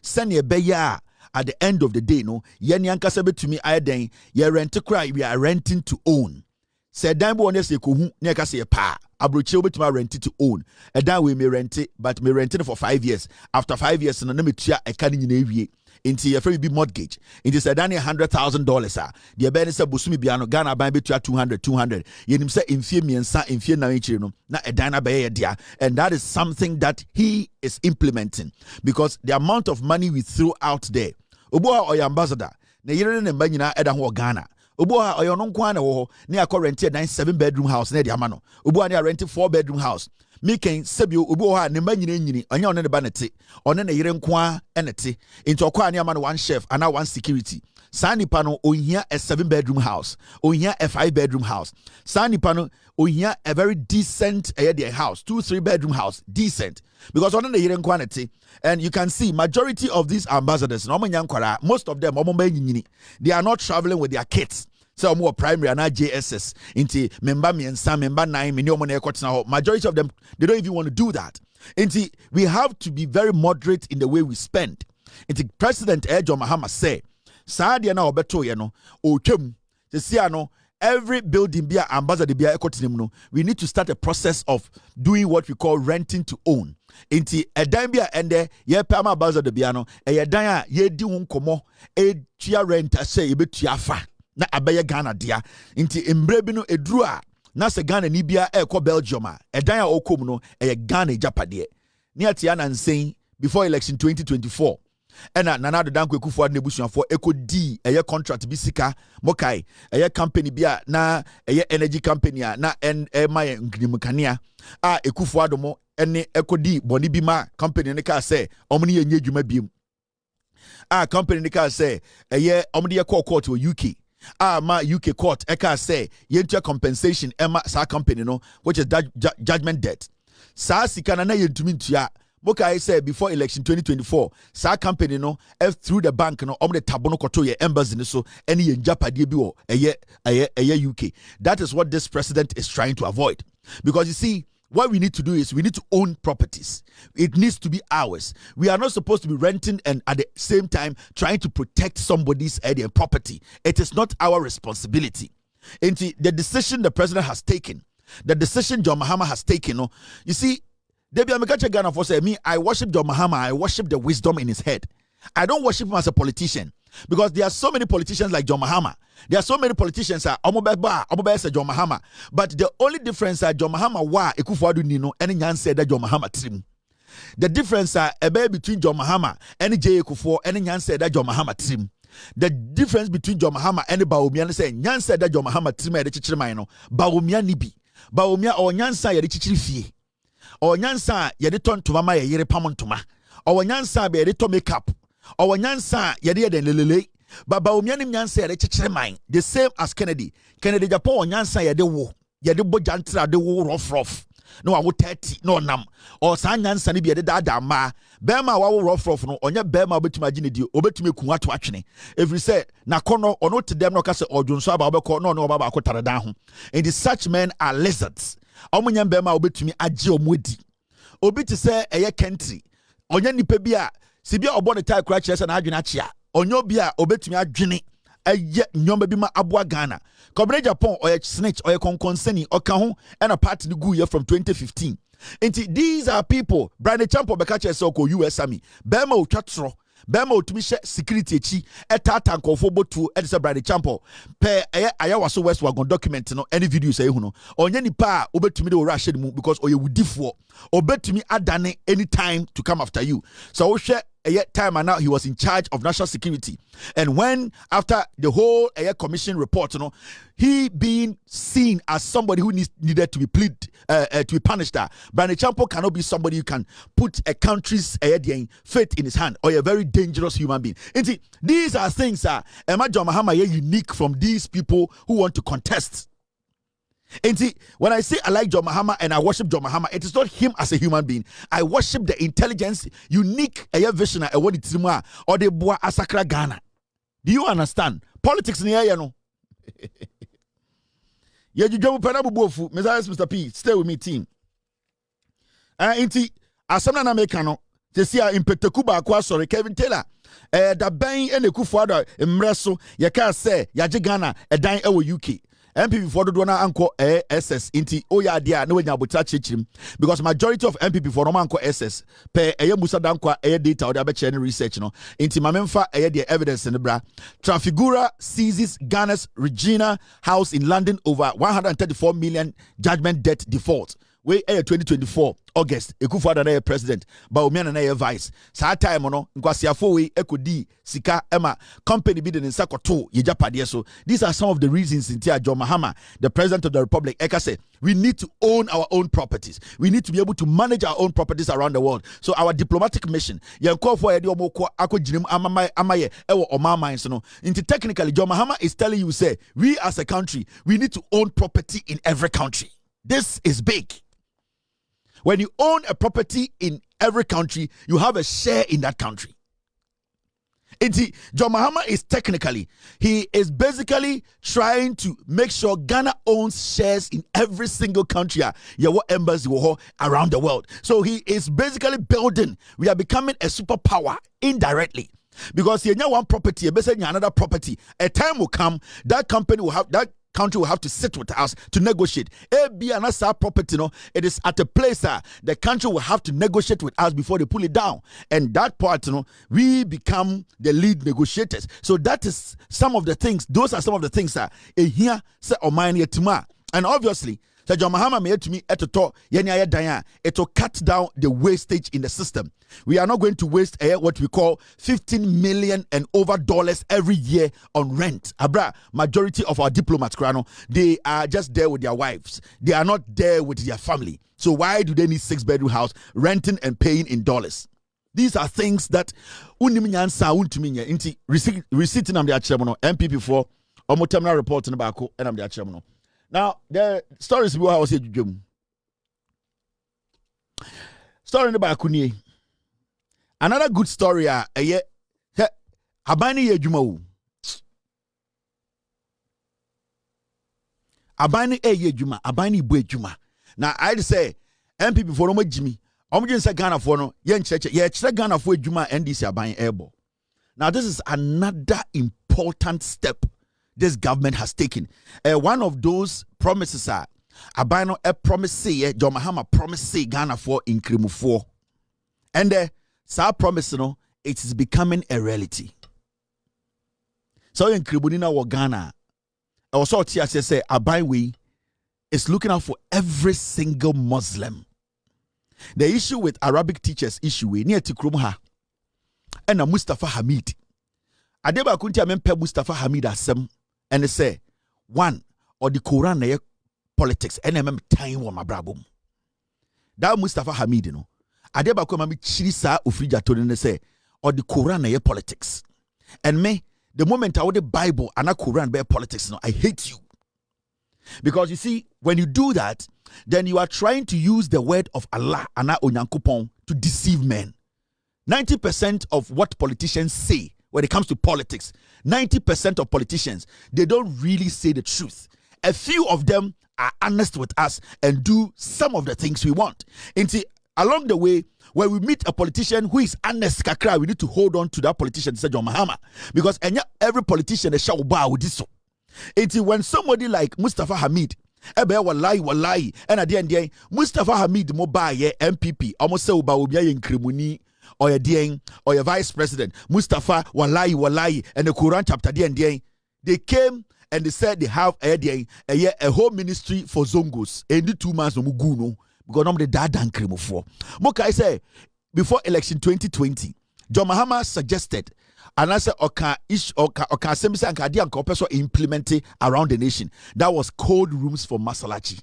sene ebe ya at the end of the day no ye ni ankasa betumi ayeden ye rent cry we are renting to own say dan bo ne se ko hu ne ka se pa abrochi obetuma rent to own dan we may rent it but me rent it for 5 years after 5 years no na me tua e ka ni nyina ewie nti ye free be mortgage nti say dan $100,000 a de be ne se bosumi bia no Ghana ban betua 200 yenim se emfie miensa emfie na enchire no na dan na be ye dia and that is something that he is implementing because the amount of money we threw out there obo or ambassador na yire ne mba nyina eda ho Ghana obo ha oyo no nkwa na wo ho na akọ rent a 7-bedroom house na de ama no obo na rent 4-bedroom house me ken sebio obo ha ne ma nyini onya one ne ba ne te one ne yere nkwa ene te into okwa na ama no one chef and one security Sanipa no ohia a 7-bedroom house ohia a 5-bedroom house Sanipa no ohia a very decent house 2-3-bedroom house decent because one the yere nkwa ne te. And you can see majority of these ambassadors no manyankwara most of them they are not traveling with their kids. So more primary and JSS into member me and some member 9 majority of them they don't even want to do that. Into we have to be very moderate in the way we spend. Into President Mahama say Sadia na obeto ye no otwam se no every building be ambassador be ekotinim no we need to start a process of doing what we call renting to own. Inti edan bia ende ye pama ambassador bia no edan a ye di ho nkomo tua rent say ye betua fa na abeye Ghana dia inti embre bi no eduru a na se Ghana ni bia ekọ Belgium a edan a okom no Ghana japade ni atia na nsen before election 2024 ena Nana Danko Akufo-Addo nebusuafo ekodi contract bi sika mokai company bia na energy company a na my ngrimkania a Akufo-Addo mo ene ekodi boni bi ma company ne ka say omni ye nyedwuma biem a company ne ka say omni ye court to UK ma UK court eka say yentua compensation ema sa company no which is judgment debt sa sika na yentumi ntua Mokai said before election 2024, sa company no through the bank no the tabono koto ye embassy so any Japadi biwo a UK. That is what this president is trying to avoid. Because you see, what we need to do is we need to own properties. It needs to be ours. We are not supposed to be renting and at the same time trying to protect somebody's property. It is not our responsibility. And the decision the president has taken, the decision John Mahama has taken, you see, Debbie Amekache Ghana for say me, I worship John Mahama, I worship the wisdom in his head. I don't worship him as a politician because there are so many politicians like John Mahama. There are so many politicians John Mahama. But the only difference is John Mahama wa Akufo-Addo nino and Nyan said that John Mahama trim. The difference is between John Mahama and J. Akufo and Nyan said that John Mahama trim. The difference between John Mahama and Bawumia say Nyan said that John Mahama trim at the Chichirmaino. Bawumia nibi. Bawumia or Nyan say at the Chichiri. Or nyansa yede ton to mama yere pamontoma or nyansa be yede to makeup or nyansa yede den lelele baba omianim nyansa yede chechire man the same as Kennedy Japan nyansa yede wo yede bojantra de wo rough no awo 30 no nam or san nyansa ne be yede da ma bema wa wo rough no onye bema obetuma agine di obetuma ku ato atwene every say na kono ono te dem no ka se odwonso aba obekọ no baba akotare dan ho and such men are lizards. Omunyam bema obetumi agye omodi obi te se country onya nipa bi a sibia obo ne tai kura kire na adwene achia onyo bi a obetumi adwene eye nyoma bi ma aboa Ghana Kobere Japan snitch konkonseni oka ho na part ni gu ye from 2015 enti these are people Brian Champo beka kire se ko US Army bema otwatro bema otumi hye security echi etata nkofo botu edise Brian Champo pe ayawaso West Wagon document no any videos ayi hu no onye nipa obetumi de ora hye mu because oye wudifo obetumi adane anytime to come after you so wo hye time and now he was in charge of national security and when after the whole commission report he being seen as somebody who needed to be to be punished Brian Champo cannot be somebody who can put a country's fate in his hand or a very dangerous human being. These are things John Mahama unique from these people who want to contest. And see, when I say I like John Mahama and I worship John Mahama, it is not him as a human being. I worship the intelligence, unique vision, or the boa asakra Ghana. Do you understand? Politics in the area, no. Yeah, you go Panabu, Mr. P. Stay with me, team. Inti Asana Namekano, to see our impetakuba kwa sorry, Kevin Taylor. The bang and the Akufo-Addo Mreso, Yaka say, Yaji Ghana, a dine over UK. MPP for the Dwana Anko SS inti oya dia no nya bota chechim because majority of MPP for no Anko SS pe Musa Dankwa data or the research no inti mamemfa the evidence in the bra Trafigura seizes Ghana's Regina house in London over 134 million judgment debt default we 2024 August Akufo-Addo na president ba Omiana na vice sa time no nkwasiafo we ekodi sika ema company bi de nsa koto ye japade so. These are some of the reasons in John Mahama, the president of the republic, eka say we need to own our own properties. We need to be able to manage our own properties around the world. So our diplomatic mission yen call for edi omoko akojinim amaye ewo omama no. Into technically John Mahama is telling you say we as a country we need to own property in every country. This is big. When you own a property in every country, you have a share in that country. John Mahama is technically, he is basically trying to make sure Ghana owns shares in every single country, embassy around the world. So he is basically building, we are becoming a superpower indirectly. Because you know one property, another property. A time will come, that company will have that country will have to sit with us to negotiate. Another property, it is at a place the country will have to negotiate with us before they pull it down. And that part, we become the lead negotiators. So that is some of the things. Those are some of the things that here say Oman. And obviously, John Mahama made to me at the top. It will cut down the wastage in the system. We are not going to waste what we call $15 million and over every year on rent. Abra, majority of our diplomats, they are just there with their wives. They are not there with their family. So why do they need 6-bedroom house renting and paying in dollars? These are things that receipt in the chairman NPP for terminal report in the and I'm the chairman. Now, the stories we was here. Story in the Bakuni. Another good story. Abani Yejuma. Abani Yejuma. Abani Bwejuma. Now, I'd say, NPP for no Jimmy. Omjin Ghana for no. Yen Church. Ghana for Juma NDC Abani Ebo. Now, this is another important step this government has taken. One of those promises are Abano a promise say John Mahama promise say Ghana for in Krimu 4. And sa promise it is becoming a reality. So in Kribunina wa Ghana, also TSS say Abai is looking out for every single Muslim. The issue with Arabic teachers issue near Tikrumha and a Mustafa Hamid. Adeba kunti amempe Mustafa Hamid asem. And they say, one, or the Quran na politics, and I time wa mabrabum. That Mustafa Hamid, Adeba ko mami chirisa ufrija to ne say, or the Quran na politics. And me, the moment I would the Bible and a Quran be politics, I hate you. Because you see, when you do that, then you are trying to use the word of Allah ana onyankopon to deceive men. 90% of what politicians say when it comes to politics, 90% of politicians, they don't really say the truth. A few of them are honest with us and do some of the things we want. And see, along the way, when we meet a politician who is honest, kakra, we need to hold on to that politician, say John Mahama, because every politician is shawba with this. And see, when somebody like Mustafa Hamid, wallahi, and at the end, Mustafa Hamid Mobaye MPP, almost say uba ubia in Krimuni. Or your vice president Mustafa wallahi and the Quran chapter they came and they said they have a whole ministry for Zongos and the 2 months no muguno because no the dadan kremo for moka I say before election 2020 John Mahama suggested and I said oka semisa and kadi and person implemented around the nation. That was cold rooms for Masalachi.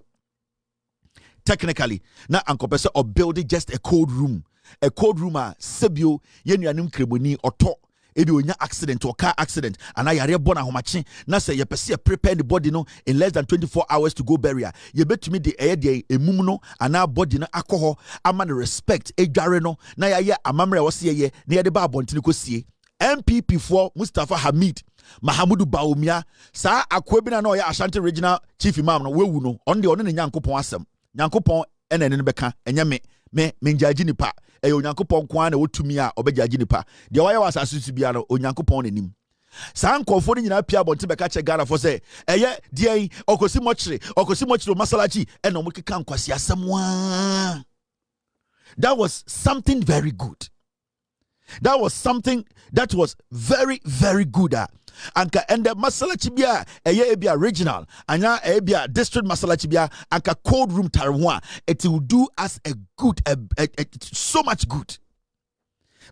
Technically now and person or building just a cold room. A cold room sebio yenuanim kremoni oto ebi onya accident or car accident and I yare bona homachi na say ye pese prepare the body no in less than 24 hours to go burial ye betumi de emum no ana body no akọ ama the respect edware no na ya amamre wo se ye na ye de ba abontini ko sie MPP for Mustafa Hamid Mahamudu Baumia sa akwebina na ya Ashanti Regional Chief Imam no wewu no on de on ne nyankopon asem nyankopon ene ne beka enya me menjaji nipa e onyankopon kwa na wotumi a obejaji nipa de waya wasase su bia no onyankopon nanim sa nkofo ni nyina pia bonte beka che Ghana for say eye die okosi mochire masalachi e no mukeka nkwasi asemwa. That was something very good. That was something that was very, very good. anka and the masala chibia ebia regional anya ebia district masala chibia anka cold room tarwa, it will do us a good so much good.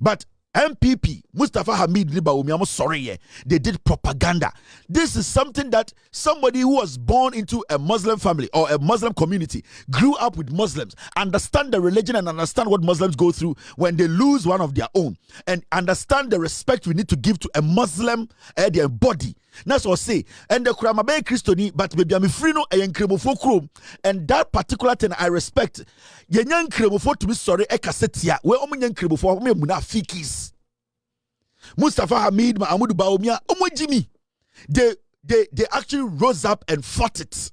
But NPP, Mustafa Hamid Libaumi, sorry, they did propaganda. This is something that somebody who was born into a Muslim family or a Muslim community, grew up with Muslims, understand the religion and understand what Muslims go through when they lose one of their own, and understand the respect we need to give to a Muslim their body. That's what I say. And the Kramabe Christoni, but maybe I'm free no a yankremofo krom. And that particular thing I respect. Yanyan kremofo to be sorry, ekasetia. Where omen yankremofo me munafikis. Mustafa Hamid, Mahmoud Baumia, Omo Jimmy. They actually rose up and fought it.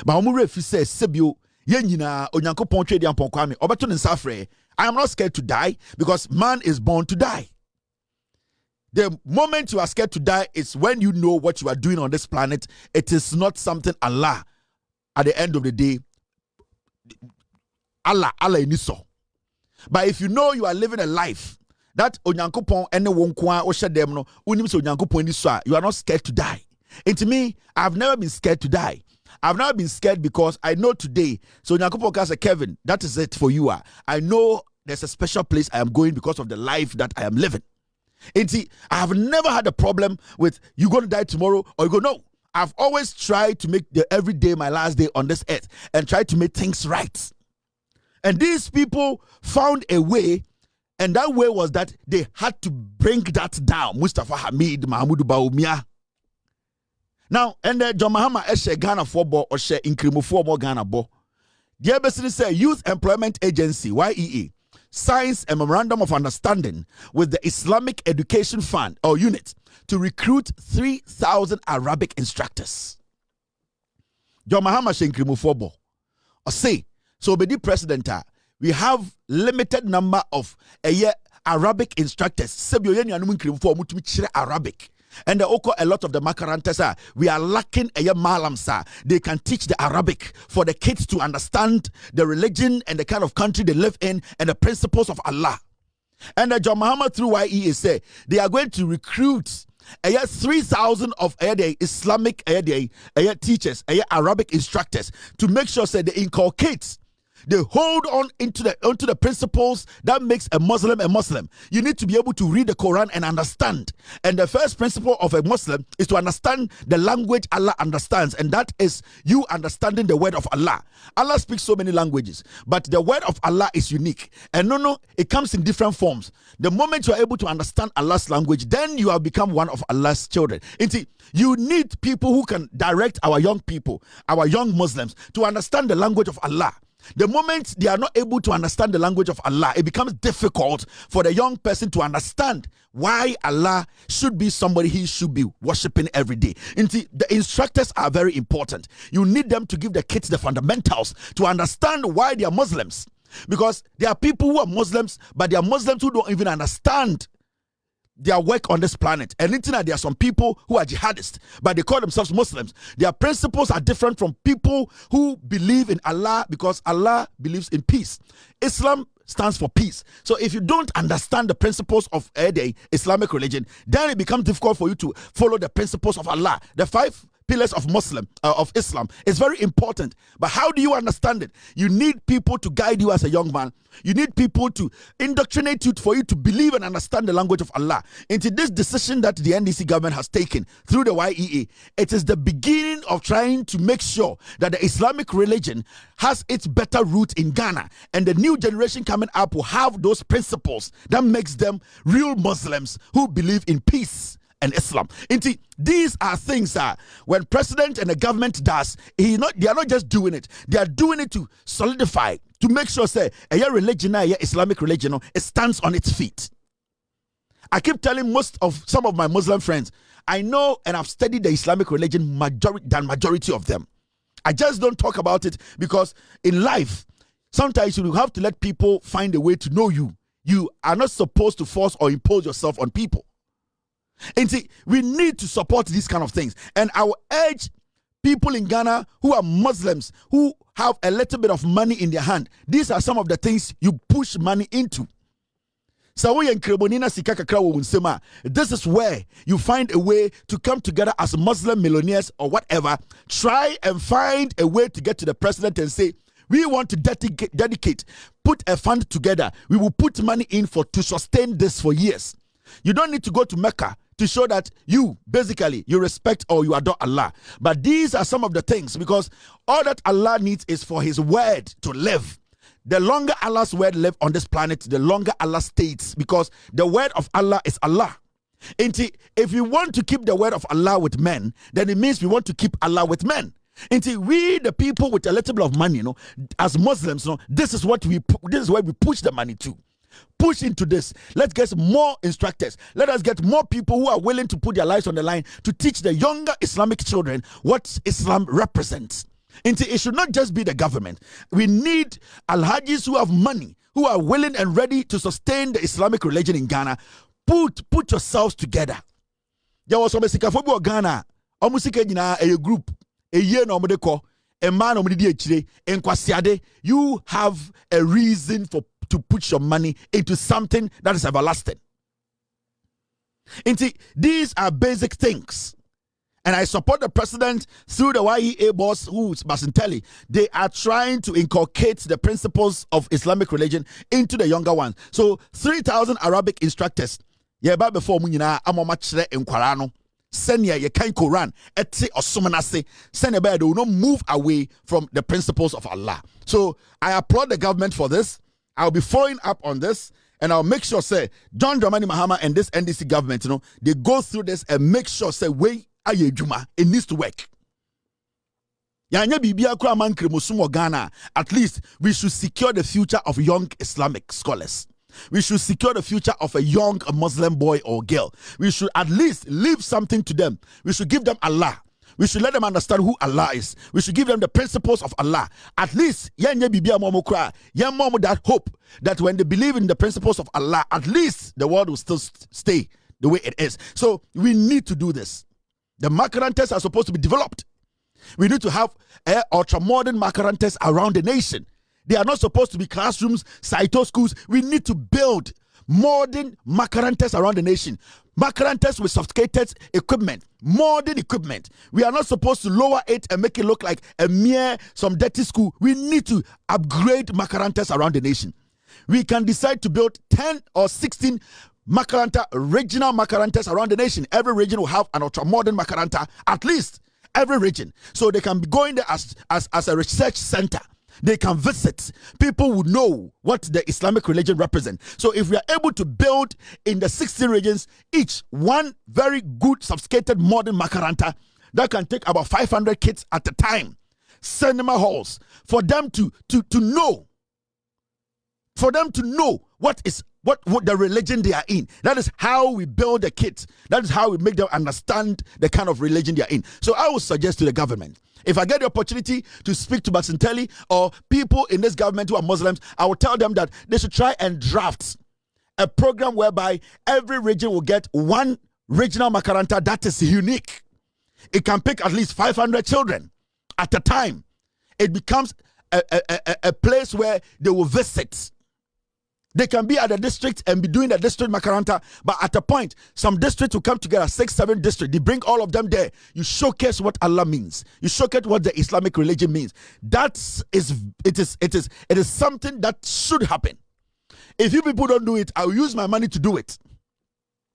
But Omure fi says Sebio, Yenina, Onyanko Ponche Dian Ponkwame, Obatun and Safre. I am not scared to die because man is born to die. The moment you are scared to die is when you know what you are doing on this planet. It is not something Allah, at the end of the day, Allah iniso. But if you know you are living a life that onyankopon ene wonkwa o hyedem no unim so onyankopon ni so a, you are not scared to die. And to me, I've never been scared to die. I've never been scared because I know today, so onyankopon can say, Kevin, that is it for you. I know there's a special place I am going because of the life that I am living. And see, I have never had a problem with you going to die tomorrow or you go, no. I've always tried to make the every day my last day on this earth and try to make things right. And these people found a way, and that way was that they had to bring that down. Mustafa Hamid, Mahmoud Baumia. Now, and John Mahama Eshe Ghana for bo or share incremo for more Ghana bo. The ABC say Youth Employment Agency, YEA, signs a memorandum of understanding with the Islamic Education Fund or unit to recruit 3,000 Arabic instructors. John Mahama Shenkrimu Fobo. Or say, so be the president, we have limited number of Arabic instructors. Arabic. And a lot of the makarantas we are lacking malam sir. They can teach the Arabic for the kids to understand the religion and the kind of country they live in and the principles of Allah. And John Mahama through YEA say they are going to recruit 3,000 of the Islamic teachers, Arabic instructors to make sure that they inculcate. They hold on onto the principles that makes a Muslim a Muslim. You need to be able to read the Quran and understand. And the first principle of a Muslim is to understand the language Allah understands. And that is you understanding the word of Allah. Allah speaks so many languages, but the word of Allah is unique. And no, it comes in different forms. The moment you are able to understand Allah's language, then you have become one of Allah's children. And you need people who can direct our young people, our young Muslims, to understand the language of Allah. The moment they are not able to understand the language of Allah, it becomes difficult for the young person to understand why Allah should be somebody he should be worshiping every day. The instructors are very important. You need them to give the kids the fundamentals to understand why they are Muslims. Because there are people who are Muslims, but they are Muslims who don't even understand their work on this planet. And there are some people who are jihadists, but they call themselves Muslims. Their principles are different from people who believe in Allah because Allah believes in peace. Islam stands for peace. So if you don't understand the principles of the Islamic religion, then it becomes difficult for you to follow the principles of Allah. The 5 pillars of Islam is very important. But how do you understand it? You need people to guide you as a young man. You need people to indoctrinate you for you to believe and understand the language of Allah. Into this decision that the NDC government has taken through the YEA, it is the beginning of trying to make sure that the Islamic religion has its better root in Ghana, and the new generation coming up will have those principles that makes them real Muslims who believe in peace and Islam. Indeed, these are things that when president and the government does, they are not just doing it. They are doing it to solidify, to make sure say religion, Islamic religion, it stands on its feet. I keep telling some of my Muslim friends, I know and I've studied the Islamic religion majority of them. I just don't talk about it because in life, sometimes you have to let people find a way to know you. You are not supposed to force or impose yourself on people. And see, we need to support these kind of things. And I will urge people in Ghana who are Muslims, who have a little bit of money in their hand. These are some of the things you push money into. This is where you find a way to come together as Muslim millionaires or whatever. Try and find a way to get to the president and say, we want to dedicate, put a fund together. We will put money in to sustain this for years. You don't need to go to Mecca to show that you respect or you adore Allah. But these are some of the things, because all that Allah needs is for his word to live. The longer Allah's word lives on this planet, the longer Allah stays, because the word of Allah is Allah. And if you want to keep the word of Allah with men, then it means we want to keep Allah with men. And we, the people with a little bit of money, as Muslims, this is where we push the money to. Push into this. Let's get more instructors. Let us get more people who are willing to put their lives on the line to teach the younger Islamic children what Islam represents. And it should not just be the government. We need Al-Hajis who have money, who are willing and ready to sustain the Islamic religion in Ghana. Put yourselves together. There was some Sikafobi of Ghana. A group. A year no modeko. A man no modidi in Kwasiade. You have a reason to put your money into something that is everlasting. And these are basic things. And I support the president through the YEA boss, who is Basintelli. They are trying to inculcate the principles of Islamic religion into the younger ones. So 3,000 Arabic instructors. Yeah, but before Munina, I'm a match in Quarano. Send ye kind Quran, etse or sumanase. Send they will not move away from the principles of Allah. So I applaud the government for this. I'll be following up on this. And I'll make sure, say, John Dramani Mahama and this NDC government, they go through this and make sure, say, it needs to work. At least we should secure the future of young Islamic scholars. We should secure the future of a young Muslim boy or girl. We should at least leave something to them. We should give them Allah. We should let them understand who Allah is. We should give them the principles of Allah. At least, that hope that when they believe in the principles of Allah, at least the world will still stay the way it is. So we need to do this. The makarantes are supposed to be developed. We need to have ultra-modern makarantes around the nation. They are not supposed to be classrooms, Saito schools. We need to build modern makarantes around the nation. Makarantes with sophisticated equipment, modern equipment. We are not supposed to lower it and make it look like some dirty school. We need to upgrade makarantes around the nation. We can decide to build 10 or 16 makaranta, regional makarantas around the nation. Every region will have an ultra-modern makaranta, at least every region. So they can be going there as a research center. They can visit. People would know what the Islamic religion represents. So if we are able to build in the 16 regions, each one very good, sophisticated, modern makaranta that can take about 500 kids at a time, cinema halls, for them to know, what the religion they are in. That is how we build the kids. That is how we make them understand the kind of religion they are in. So I would suggest to the government, if I get the opportunity to speak to Basintelli or people in this government who are Muslims, I will tell them that they should try and draft a program whereby every region will get one regional makaranta that is unique. It can pick at least 500 children at a time. It becomes a place where they will visit. They can be at the district and be doing the district makaranta, but at a point, some districts will come together, 6, 7 districts. They bring all of them there. You showcase what Allah means. You showcase what the Islamic religion means. It is something that should happen. If you people don't do it, I will use my money to do it.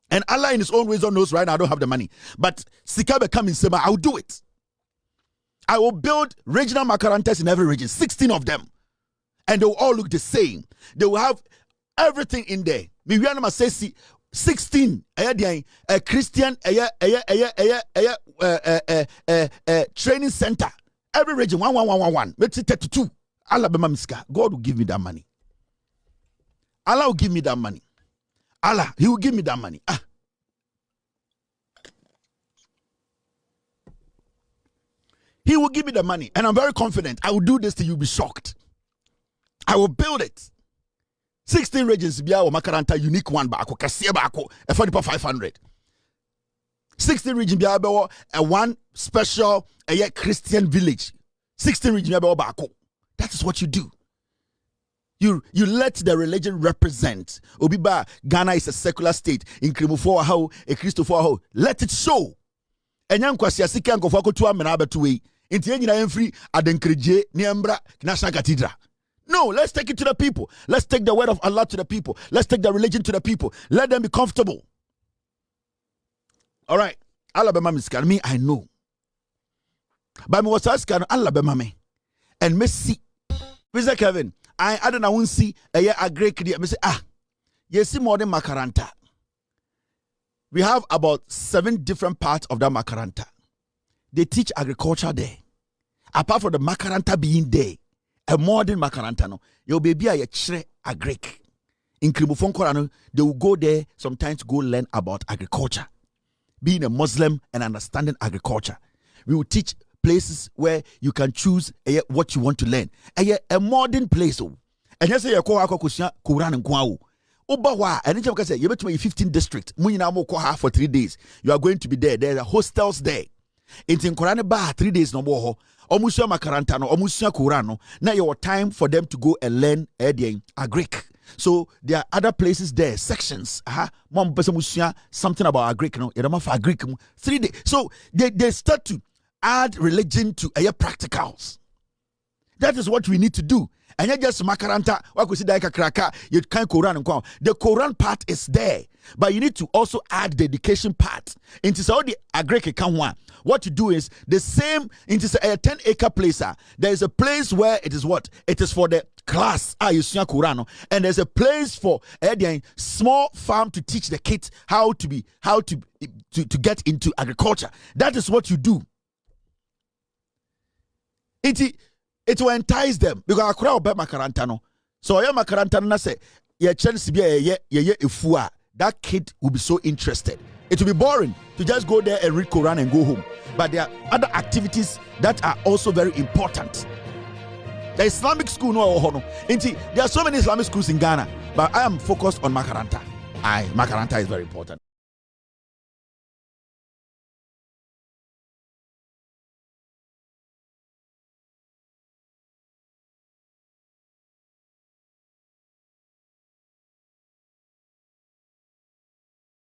And Allah in his own wisdom knows right now I don't have the money. But Sikabe come in Sema, I will do it. I will build regional makarantas in every region, 16 of them. And they will all look the same. They will have everything in there. Me we are say 16 a Christian training center. Every region 1. Let's say 32. Allah be mamiska. God will give me that money. Allah will give me that money. Allah, he will give me that money. He will give me the money, and I'm very confident I will do this till you'll be shocked. I will build it. 16 regions bia o makaranta unique one ba kase ba ako e for 500. 16 regions bia be a one special Christian village. 16 regions bia be ba ako. That is what you do. You let the religion represent. Obiba, Ghana is a secular state. In Krimufo how a Christopher how. Let it show. Enyan kwasi asike ankofo akotu amena abetuwe. Inti enyi na enfri adenkrije niembra National Cathedral. No, let's take it to the people. Let's take the word of Allah to the people. Let's take the religion to the people. Let them be comfortable. All right. Allah be mami scan me, I know. But me was asking Allah be mami. And me see. Mr. Kevin, I don't know see a great kid. Me say you see more than makaranta. We have about 7 different parts of that makaranta. They teach agriculture there. Apart from the makaranta being there, a modern makaranta no, your baby a chere agric. In Krimufon Korano, they will go there sometimes to go learn about agriculture. Being a Muslim and understanding agriculture. We will teach places where you can choose what you want to learn. A modern place. And you say you call Quran and Kwao. Obawa, and you can say you bet me 15 district. For 3 days. You are going to be there. There are hostels there. In Quran ba 3 days no more. Omusua makaranta no, omusua Quran no. Now your time for them to go and learn agric. So there are other places there, sections. Mom person something about agric no. You for agric 3 days. So they start to add religion to practicals. That is what we need to do. And you just makaranta, you can't Quran and Quran. The Quran part is there, but you need to also add the education part. Into all the agric can one. What you do is the same into a 10-acre place. There is a place where it is what? It is for the class. You see Quran, and there's a place for a small farm to teach the kids how to get into agriculture. That is what you do. It will entice them because I crowd be makaranta no. So your makaranta na say your chance be ifua. That kid will be so interested. It will be boring to just go there and read Quran and go home. But there are other activities that are also very important. The Islamic school no. There are so many Islamic schools in Ghana, but I am focused on makaranta. Makaranta is very important.